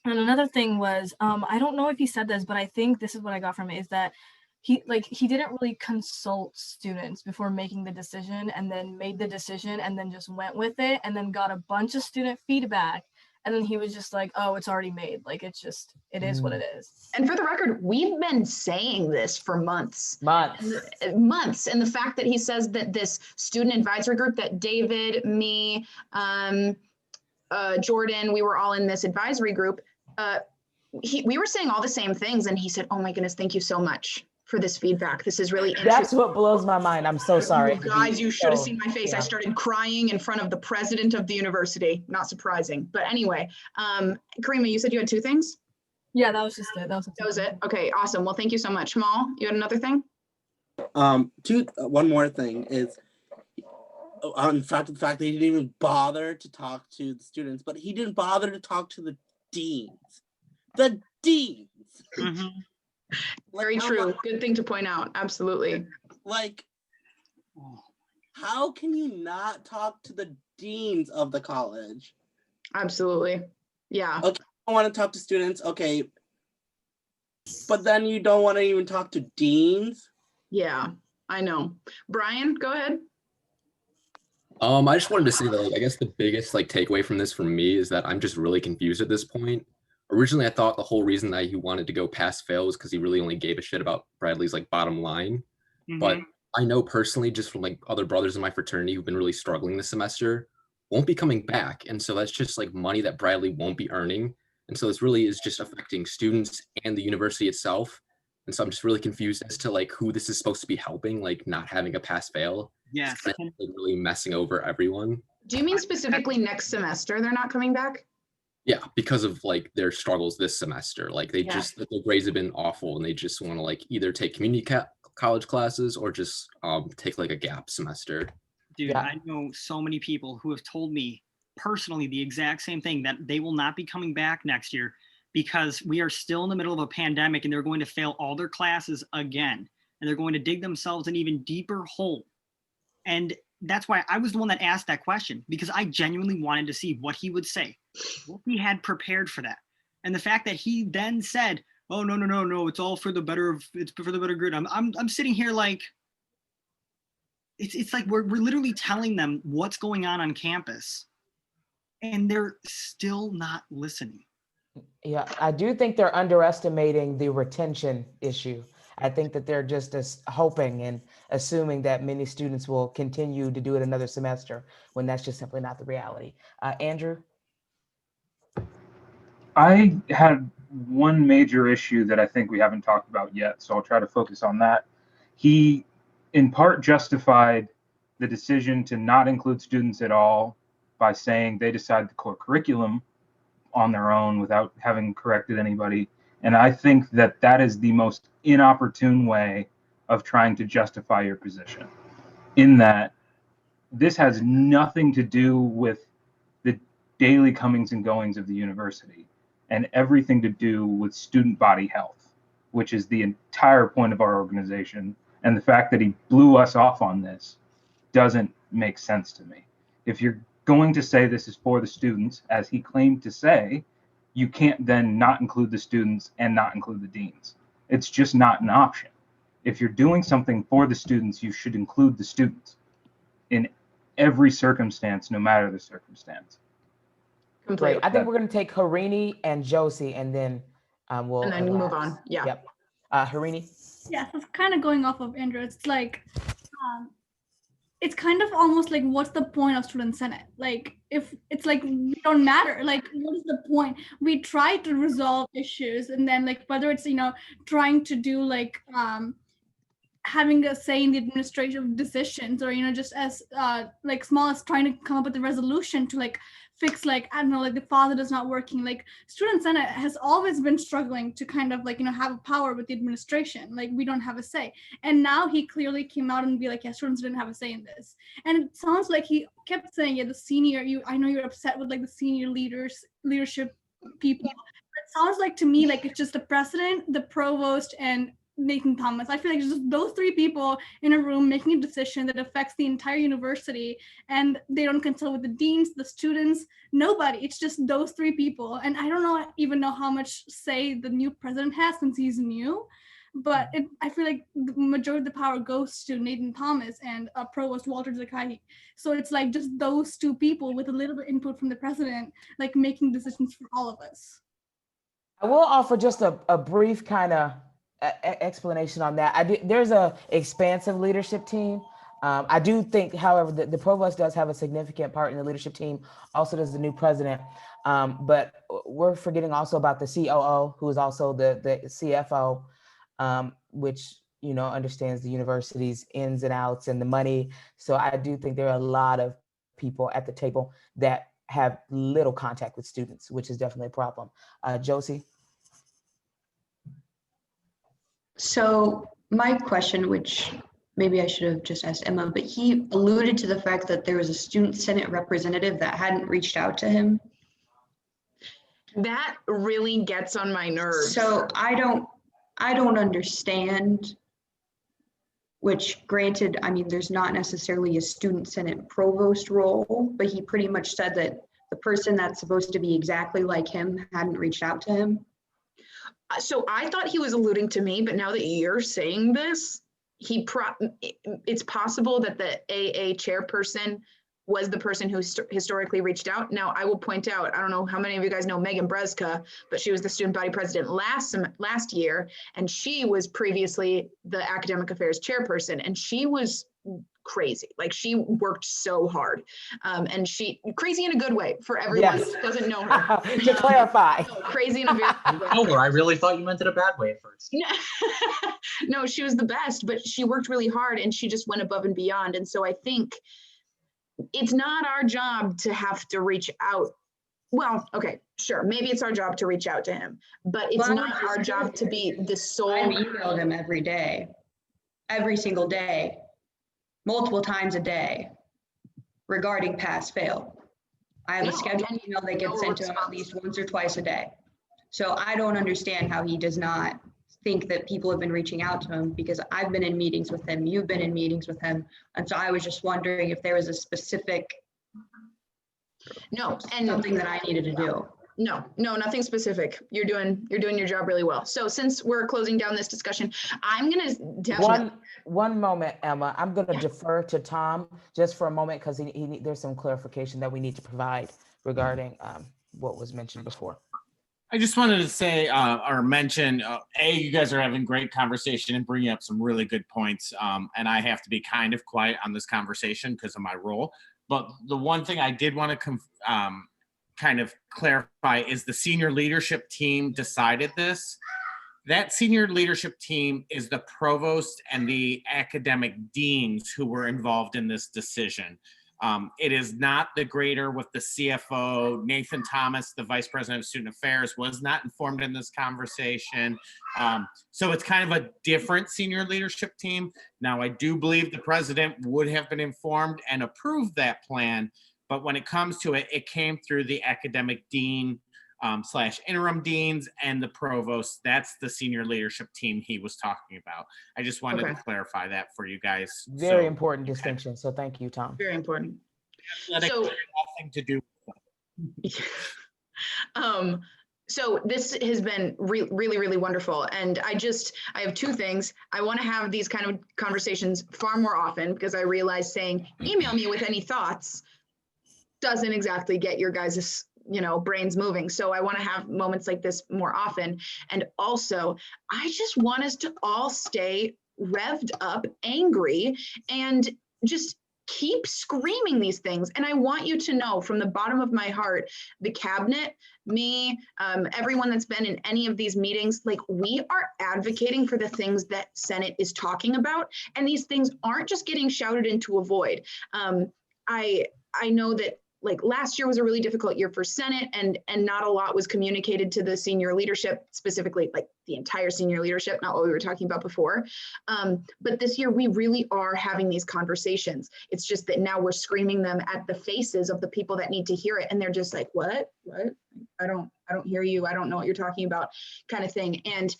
And another thing was, I don't know if he said this, but I think this is what I got from it, is that he didn't really consult students before making the decision, and then made the decision and then just went with it, and then got a bunch of student feedback. And then he was just like, oh, it's already made. It is what it is. And for the record, we've been saying this for months. And the fact that he says that this student advisory group, that David, me, Jordan, we were all in this advisory group. We were saying all the same things. And he said, oh my goodness, thank you so much for this feedback. This is really interesting. That's what blows my mind. I'm so sorry. Guys, you should have seen my face. I started crying in front of the president of the university. Not surprising. But anyway, Karima, you said you had two things? Yeah, that was just it. That was it. Okay, awesome. Well, thank you so much. Jamal, you had another thing? One more thing is, on the fact that he didn't even bother to talk to the students, but he didn't bother to talk to the deans. The deans. Mm-hmm. Very true. Good thing to point out. Absolutely. How can you not talk to the deans of the college? Absolutely. Yeah. Okay, I want to talk to students. Okay. But then you don't want to even talk to deans? Yeah, I know. Brian, go ahead. I just wanted to say that I guess the biggest takeaway from this for me is that I'm just really confused at this point. Originally, I thought the whole reason that he wanted to go pass fail was because he really only gave a shit about Bradley's bottom line. Mm-hmm. But I know personally, just from other brothers in my fraternity who've been really struggling this semester, won't be coming back. And so that's just money that Bradley won't be earning. And so this really is just affecting students and the university itself. And so I'm just really confused as to who this is supposed to be helping, not having a pass fail. Yes. And really messing over everyone. Do you mean specifically next semester they're not coming back? Yeah, because of their struggles this semester. Just their grades have been awful, and they just want to either take community college classes or just take a gap semester. Dude, I know so many people who have told me personally the exact same thing, that they will not be coming back next year because we are still in the middle of a pandemic and they're going to fail all their classes again, and they're going to dig themselves an even deeper hole. And that's why I was the one that asked that question, because I genuinely wanted to see what he would say, what he had prepared for that. And the fact that he then said, oh, no, it's all for the better good. I'm sitting here it's like we're literally telling them what's going on campus, and they're still not listening. Yeah, I do think they're underestimating the retention issue. I think that they're just hoping and assuming that many students will continue to do it another semester, when that's just simply not the reality. Andrew? I had one major issue that I think we haven't talked about yet, so I'll try to focus on that. He, in part, justified the decision to not include students at all by saying they decide the core curriculum on their own without having corrected anybody. And I think that that is the most inopportune way of trying to justify your position, in that this has nothing to do with the daily comings and goings of the university and everything to do with student body health, which is the entire point of our organization. And the fact that he blew us off on this doesn't make sense to me. If you're going to say this is for the students, as he claimed to say, you can't then not include the students and not include the deans. It's just not an option. If you're doing something for the students, you should include the students in every circumstance, no matter the circumstance. Great. I think we're going to take Harini and Josie, and then we'll And then move on. Yeah. Yep. Harini. Yeah, so kind of going off of Andrew, it's like, it's kind of almost like, what's the point of student senate? Like, if it's like, we don't matter, like, what is the point? We try to resolve issues, and then like, whether it's, you know, trying to do like, having a say in the administrative decisions, or, you know, just as like small as trying to come up with a resolution to like fix, like, I don't know, like the faucet is not working. Like, student senate has always been struggling to kind of like, you know, have a power with the administration. Like, we don't have a say. And now he clearly came out and be like, yeah, students didn't have a say in this. And it sounds like he kept saying, yeah, the senior, I know you're upset with like the senior leadership people. But it sounds like to me, like it's just the president, the provost, and Nathan Thomas. I feel like it's just those three people in a room making a decision that affects the entire university, and they don't consult with the deans, the students, nobody. It's just those three people. And I don't even know how much say the new president has, since he's new, but I feel like the majority of the power goes to Nathan Thomas and Provost Walter Zakai. So it's like just those two people with a little bit input from the president, like making decisions for all of us. I will offer just a brief kind of explanation on that. There's a expansive leadership team. I do think, however, the provost does have a significant part in the leadership team. Also does the new president. But we're forgetting also about the COO, who is also the CFO, which, you know, understands the university's ins and outs and the money. So I do think there are a lot of people at the table that have little contact with students, which is definitely a problem. Josie? So my question, which maybe I should have just asked Emma, but he alluded to the fact that there was a student senate representative that hadn't reached out to him. That really gets on my nerves. So I don't understand, which granted, I mean, there's not necessarily a student senate provost role, but he pretty much said that the person that's supposed to be exactly like him hadn't reached out to him. So I thought he was alluding to me, but now that you're saying this, it's possible that the AA chairperson was the person who historically reached out. Now, I will point out, I don't know how many of you guys know Megan Breska, but she was the student body president last year, and she was previously the academic affairs chairperson, and she was crazy. Like, she worked so hard, and she crazy in a good way for everyone who doesn't know her. To clarify. No, crazy in a very good way. Oh, I really thought you meant it a bad way at first. No, she was the best, but she worked really hard and she just went above and beyond. And so I think it's not our job to have to reach out. Well, okay, sure. Maybe it's our job to reach out to him, but it's not our job to be the sole. I email him every day, every single day, multiple times a day, regarding pass fail. I have a scheduled email that gets sent to him at least once or twice a day. So I don't understand how he does not think that people have been reaching out to him, because I've been in meetings with him, you've been in meetings with him. And so I was just wondering if there was a specific something that I needed to do. No, nothing specific. You're doing your job really well. So since we're closing down this discussion, I'm gonna definitely one moment, Emma. I'm gonna defer to Tom just for a moment, because there's some clarification that we need to provide regarding what was mentioned before. I just wanted to say or mention, you guys are having great conversation and bringing up some really good points. And I have to be kind of quiet on this conversation because of my role. But the one thing I did want to kind of clarify is the senior leadership team decided this. That senior leadership team is the provost and the academic deans who were involved in this decision. It is not the grader with the CFO. Nathan Thomas, the Vice President of Student Affairs, was not informed in this conversation. So it's kind of a different senior leadership team. Now, I do believe the president would have been informed and approved that plan, but when it comes to it, it came through the academic dean / interim deans and the provost. That's the senior leadership team he was talking about. I just wanted to clarify that for you guys. Very important distinction. So thank you, Tom. Very important. Athletic So- nothing to do with that. So this has been really, really wonderful. And I have two things. I want to have these kind of conversations far more often, because I realize saying, email me with any thoughts doesn't exactly get your guys' brains moving. So I want to have moments like this more often. And also, I just want us to all stay revved up, angry, and just keep screaming these things. And I want you to know from the bottom of my heart, the cabinet, me, everyone that's been in any of these meetings, like, we are advocating for the things that Senate is talking about. And these things aren't just getting shouted into a void. I know that, like, last year was a really difficult year for Senate, and not a lot was communicated to the senior leadership, specifically like the entire senior leadership, not what we were talking about before. But this year we really are having these conversations. It's just that now we're screaming them at the faces of the people that need to hear it. And they're just like, what? I don't hear you. I don't know what you're talking about, kind of thing. And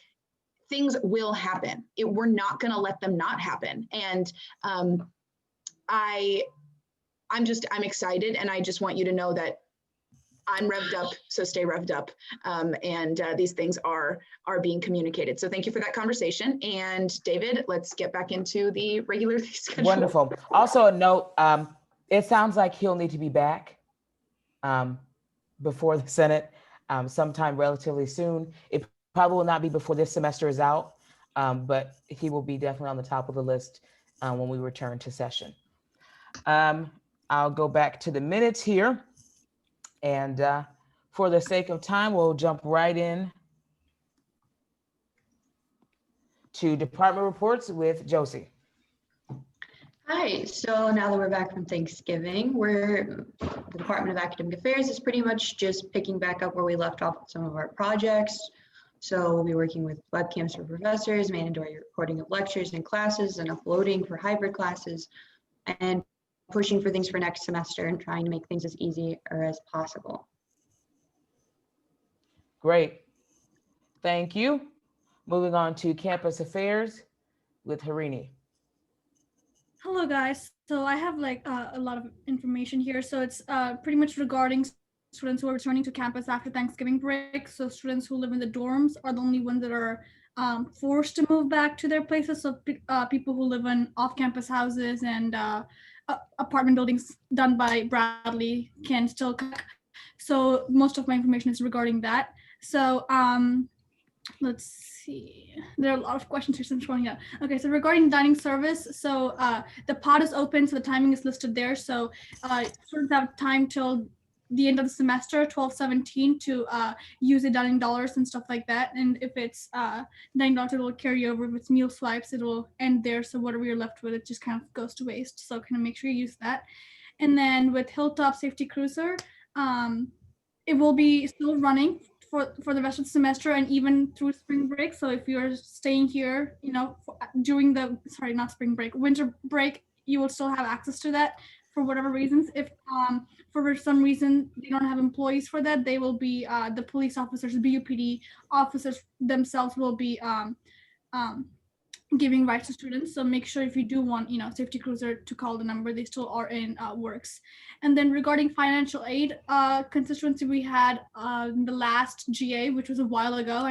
things will happen. We're not going to let them not happen. And I'm excited, and I just want you to know that I'm revved up, so stay revved up. And these things are being communicated. So thank you for that conversation. And David, let's get back into the regularly scheduled. Wonderful. Also a note, it sounds like he'll need to be back before the Senate sometime relatively soon. It probably will not be before this semester is out, but he will be definitely on the top of the list when we return to session. I'll go back to the minutes here, and for the sake of time, we'll jump right in to department reports with Josie. Hi, so now that we're back from Thanksgiving, the Department of Academic Affairs is pretty much just picking back up where we left off with some of our projects. So we'll be working with webcams for professors, mandatory recording of lectures and classes, and uploading for hybrid classes, and pushing for things for next semester and trying to make things as easy or as possible. Great. Thank you. Moving on to campus affairs with Harini. Hello guys. So I have like a lot of information here. So it's pretty much regarding students who are returning to campus after Thanksgiving break. So students who live in the dorms are the only ones that are forced to move back to their places. So people who live in off-campus houses and apartment buildings done by Bradley can still come. So most of my information is regarding that. So let's see. There are a lot of questions here, so I'm scrolling down. Okay, so regarding dining service, so the pod is open, so the timing is listed there. So students have time till the end of the semester, 12/17, to use the dining dollars and stuff like that. And if it's dining dollars, it will carry over. If it's meal swipes, it will end there. So whatever you're left with, it just kind of goes to waste. So kind of make sure you use that. And then with Hilltop Safety Cruiser, it will be still running for the rest of the semester and even through spring break. So if you're staying here, during the, sorry, not spring break, winter break, you will still have access to that for whatever reasons. If for some reason they don't have employees for that, they will be, the police officers, the BUPD officers themselves will be giving rights to students. So make sure if you do want, Safety Cruiser, to call the number. They still are in works. And then regarding financial aid constituency, we had the last GA, which was a while ago,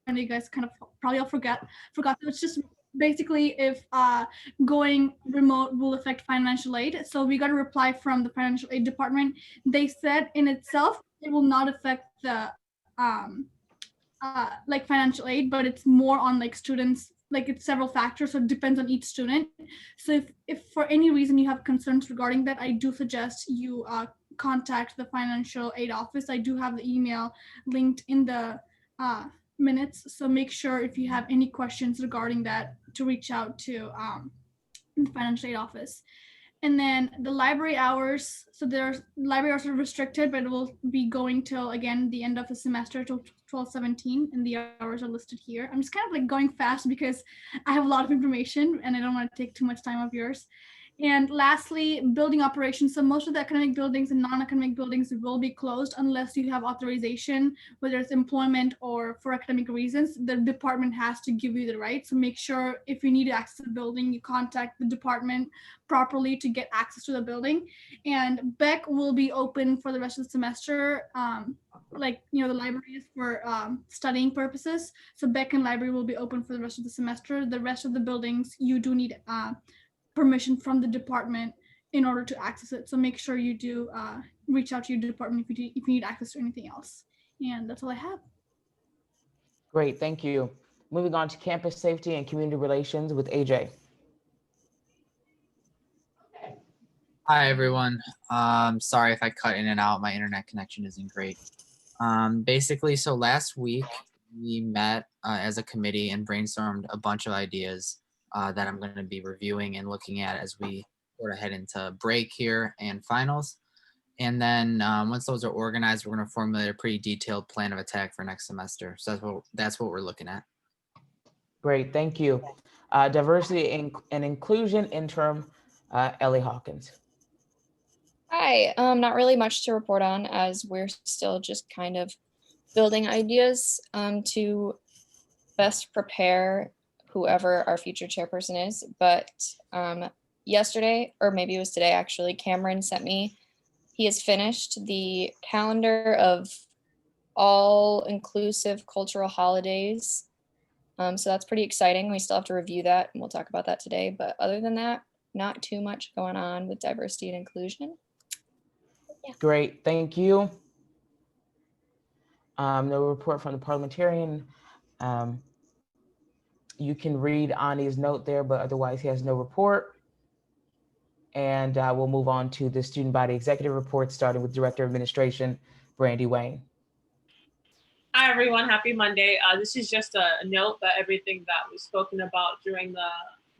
and you guys kind of probably all forgot. It's just basically if going remote will affect financial aid. So we got a reply from the financial aid department. They said in itself it will not affect the like financial aid, but it's more on like students. Like it's several factors, so it depends on each student. So if for any reason you have concerns regarding that, I do suggest you contact the financial aid office. I do have the email linked in the minutes. So make sure if you have any questions regarding that to reach out to the financial aid office. And then the library hours, so there's library hours are restricted, but it will be going till, again, the end of the semester till 12/17, and the hours are listed here. I'm just kind of like going fast because I have a lot of information and I don't want to take too much time of yours. And lastly, building operations. So most of the academic buildings and non-academic buildings will be closed unless you have authorization, whether it's employment or for academic reasons. The department has to give you the right. So make sure if you need to access the building, you contact the department properly to get access to the building. And Beck will be open for the rest of the semester. Like, the library is for studying purposes. So Beck and library will be open for the rest of the semester. The rest of the buildings, you do need permission from the department in order to access it. So make sure you do reach out to your department if you need access to anything else. And that's all I have. Great, thank you. Moving on to campus safety and community relations with AJ. Hi, everyone. Sorry if I cut in and out. My internet connection isn't great. Basically, so last week we met as a committee and brainstormed a bunch of ideas that I'm going to be reviewing and looking at as we sort of head into break here and finals. And then once those are organized, we're going to formulate a pretty detailed plan of attack for next semester. So that's what we're looking at. Great, thank you. Diversity and inclusion interim, Ellie Hawkins. Hi, not really much to report on as we're still just kind of building ideas to best prepare whoever our future chairperson is. But yesterday, or maybe it was today actually, Cameron sent me, he has finished the calendar of all inclusive cultural holidays. So that's pretty exciting. We still have to review that and we'll talk about that today. But other than that, not too much going on with diversity and inclusion. Yeah. Great, thank you. No report from the parliamentarian. You can read Ani's note there, but otherwise he has no report. And we'll move on to the student body executive report, starting with Director of Administration, Brandy Wayne. Hi, everyone. Happy Monday. This is just a note that everything that was spoken about during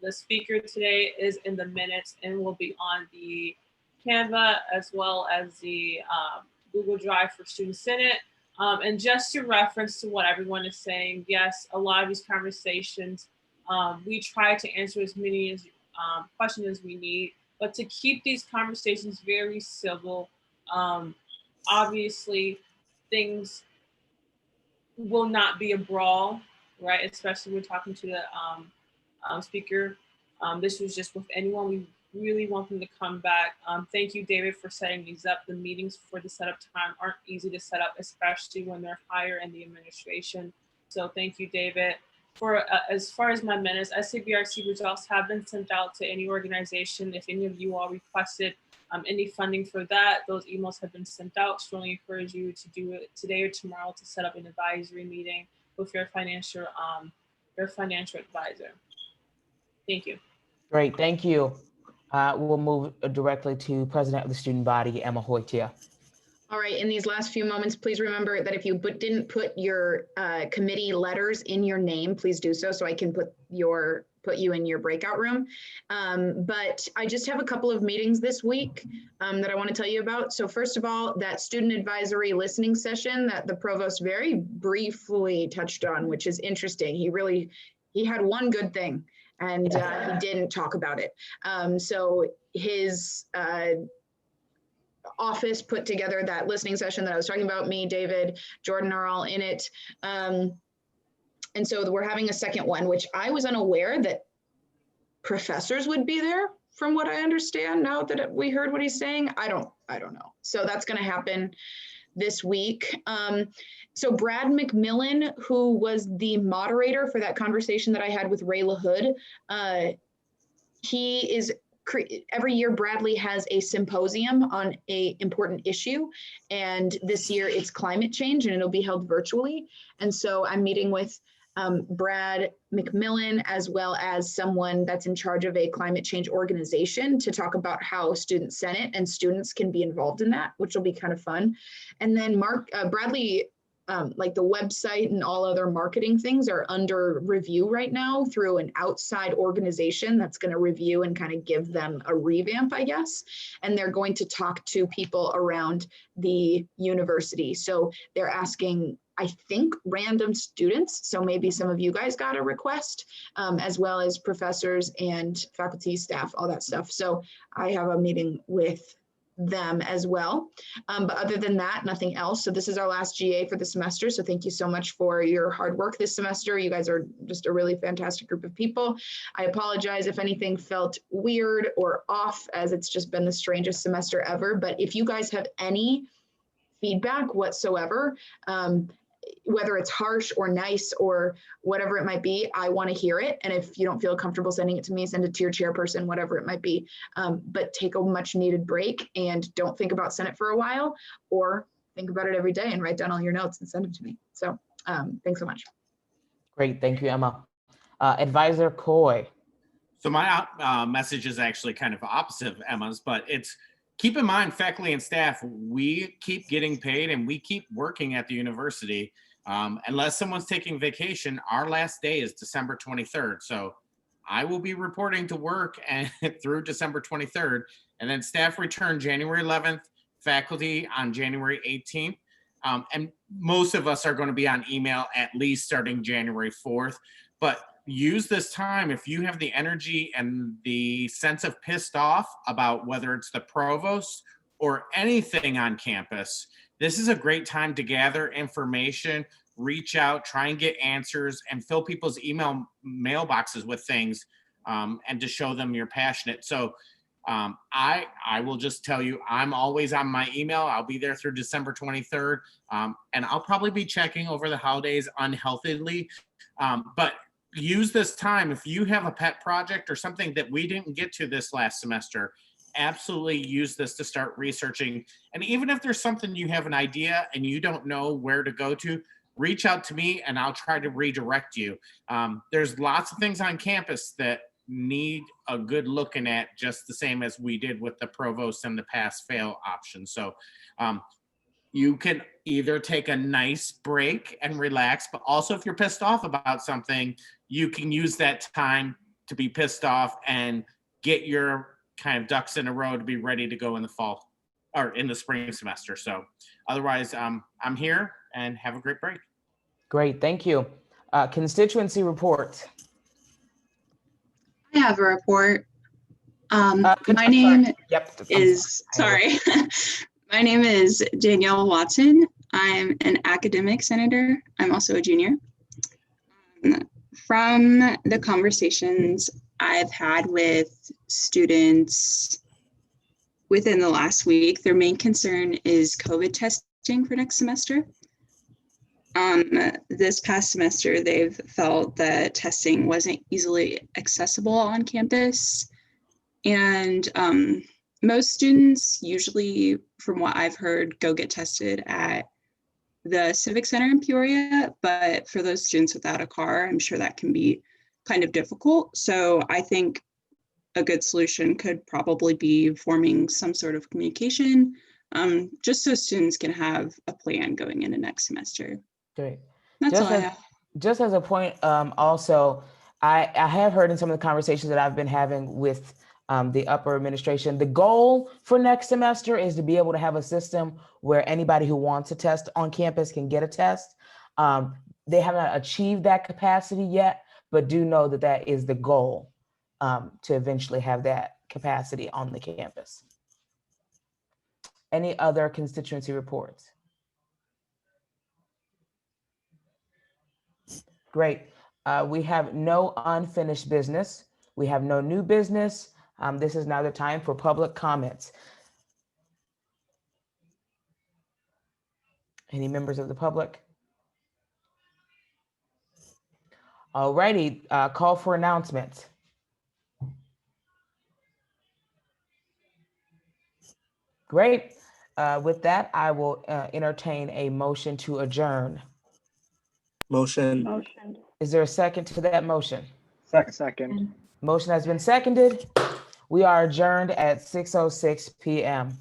the speaker today is in the minutes and will be on the Canva as well as the Google Drive for Student Senate. And just to reference to what everyone is saying, yes, a lot of these conversations, we try to answer as many questions as we need, but to keep these conversations very civil, obviously things will not be a brawl, right? Especially when talking to the speaker. This was just with anyone. We really want them to come back. Thank you, David, for setting these up. The meetings for the setup time aren't easy to set up, especially when they're higher in the administration. So thank you, David. For as far as my minutes, SCBRC results have been sent out to any organization. If any of you all requested any funding for that, those emails have been sent out. Strongly encourage you to do it today or tomorrow to set up an advisory meeting with your financial advisor. Thank you. Great, thank you. We'll move directly to President of the Student Body, Emma Hoytia. All right, in these last few moments, please remember that if you didn't put your committee letters in your name, please do so I can put you in your breakout room. But I just have a couple of meetings this week that I want to tell you about. So first of all, that student advisory listening session that the provost very briefly touched on, which is interesting. He had one good thing and he didn't talk about it. So his office put together that listening session that I was talking about. Me, David, Jordan are all in it. And so we're having a second one, which I was unaware that professors would be there from what I understand now that we heard what he's saying. I don't know. So that's going to happen this week. So Brad McMillan, who was the moderator for that conversation that I had with Ray LaHood, he is every year Bradley has a symposium on a important issue, and this year it's climate change and it'll be held virtually. And so I'm meeting with Brad McMillan as well as someone that's in charge of a climate change organization to talk about how Student Senate and students can be involved in that, which will be kind of fun. And then Bradley like the website and all other marketing things are under review right now through an outside organization that's going to review and kind of give them a revamp, I guess. And they're going to talk to people around the university. So they're asking, I think, random students. So maybe some of you guys got a request, as well as professors and faculty, staff, all that stuff. So I have a meeting with them as well. But other than that, nothing else. So this is our last GA for the semester. So thank you so much for your hard work this semester. You guys are just a really fantastic group of people. I apologize if anything felt weird or off, as it's just been the strangest semester ever. But if you guys have any feedback whatsoever, whether it's harsh or nice or whatever it might be, I want to hear it. And if you don't feel comfortable sending it to me, send it to your chairperson, whatever it might be. But take a much needed break and don't think about Senate for a while, or think about it every day and write down all your notes and send them to me. So thanks so much. Great, thank you, Emma. Advisor Coy. So my message is actually kind of opposite of Emma's, but it's keep in mind, faculty and staff, we keep getting paid and we keep working at the university. Unless someone's taking vacation, our last day is December 23rd. So I will be reporting to work and through December 23rd, and then staff return January 11th, faculty on January 18th. And most of us are going to be on email at least starting January 4th. But use this time, if you have the energy and the sense of pissed off about whether it's the provost or anything on campus, this is a great time to gather information, reach out, try and get answers, and fill people's email mailboxes with things, and to show them you're passionate. So I will just tell you, I'm always on my email. I'll be there through December 23rd, and I'll probably be checking over the holidays unhealthily, but use this time. If you have a pet project or something that we didn't get to this last semester, absolutely use this to start researching. And even if there's something you have an idea and you don't know where to go to, reach out to me and I'll try to redirect you. There's lots of things on campus that need a good looking at, just the same as we did with the provost and the pass-fail option. So you can either take a nice break and relax, but also if you're pissed off about something, you can use that time to be pissed off and get your kind of ducks in a row to be ready to go in the fall or in the spring semester. So otherwise, I'm here, and have a great break. Great, thank you. Constituency report. I have a report. My name is, sorry. My name is Danielle Watson. I'm an academic senator. I'm also a junior. From the conversations I've had with students within the last week, their main concern is COVID testing for next semester. This past semester, they've felt that testing wasn't easily accessible on campus. And most students usually, from what I've heard, go get tested at the Civic Center in Peoria, but for those students without a car, I'm sure that can be kind of difficult. So I think a good solution could probably be forming some sort of communication, just so students can have a plan going into next semester. Great. That's all I have. Just as a point, also, I have heard in some of the conversations that I've been having with the upper administration, the goal for next semester is to be able to have a system where anybody who wants a test on campus can get a test. They haven't achieved that capacity yet, but do know that that is the goal, to eventually have that capacity on the campus. Any other constituency reports? Great. We have no unfinished business. We have no new business. This is now the time for public comments. Any members of the public? Alrighty, call for announcements. Great. With that, I will entertain a motion to adjourn. Motion. Is there a second to that motion? Second. Motion has been seconded. We are adjourned at 6:06 p.m.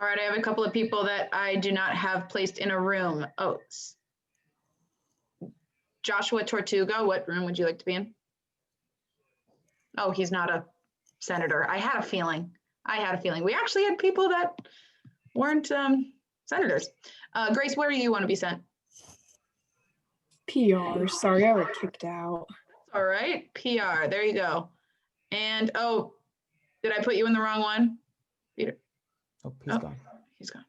All right, I have a couple of people that I do not have placed in a room. Oh, Joshua Tortuga, what room would you like to be in? Oh, he's not a senator. I had a feeling. We actually had people that weren't senators. Grace, where do you want to be sent? PR. Sorry, I got kicked out. All right, PR. There you go. And oh, did I put you in the wrong one, Peter? Oh, he's gone. He's gone.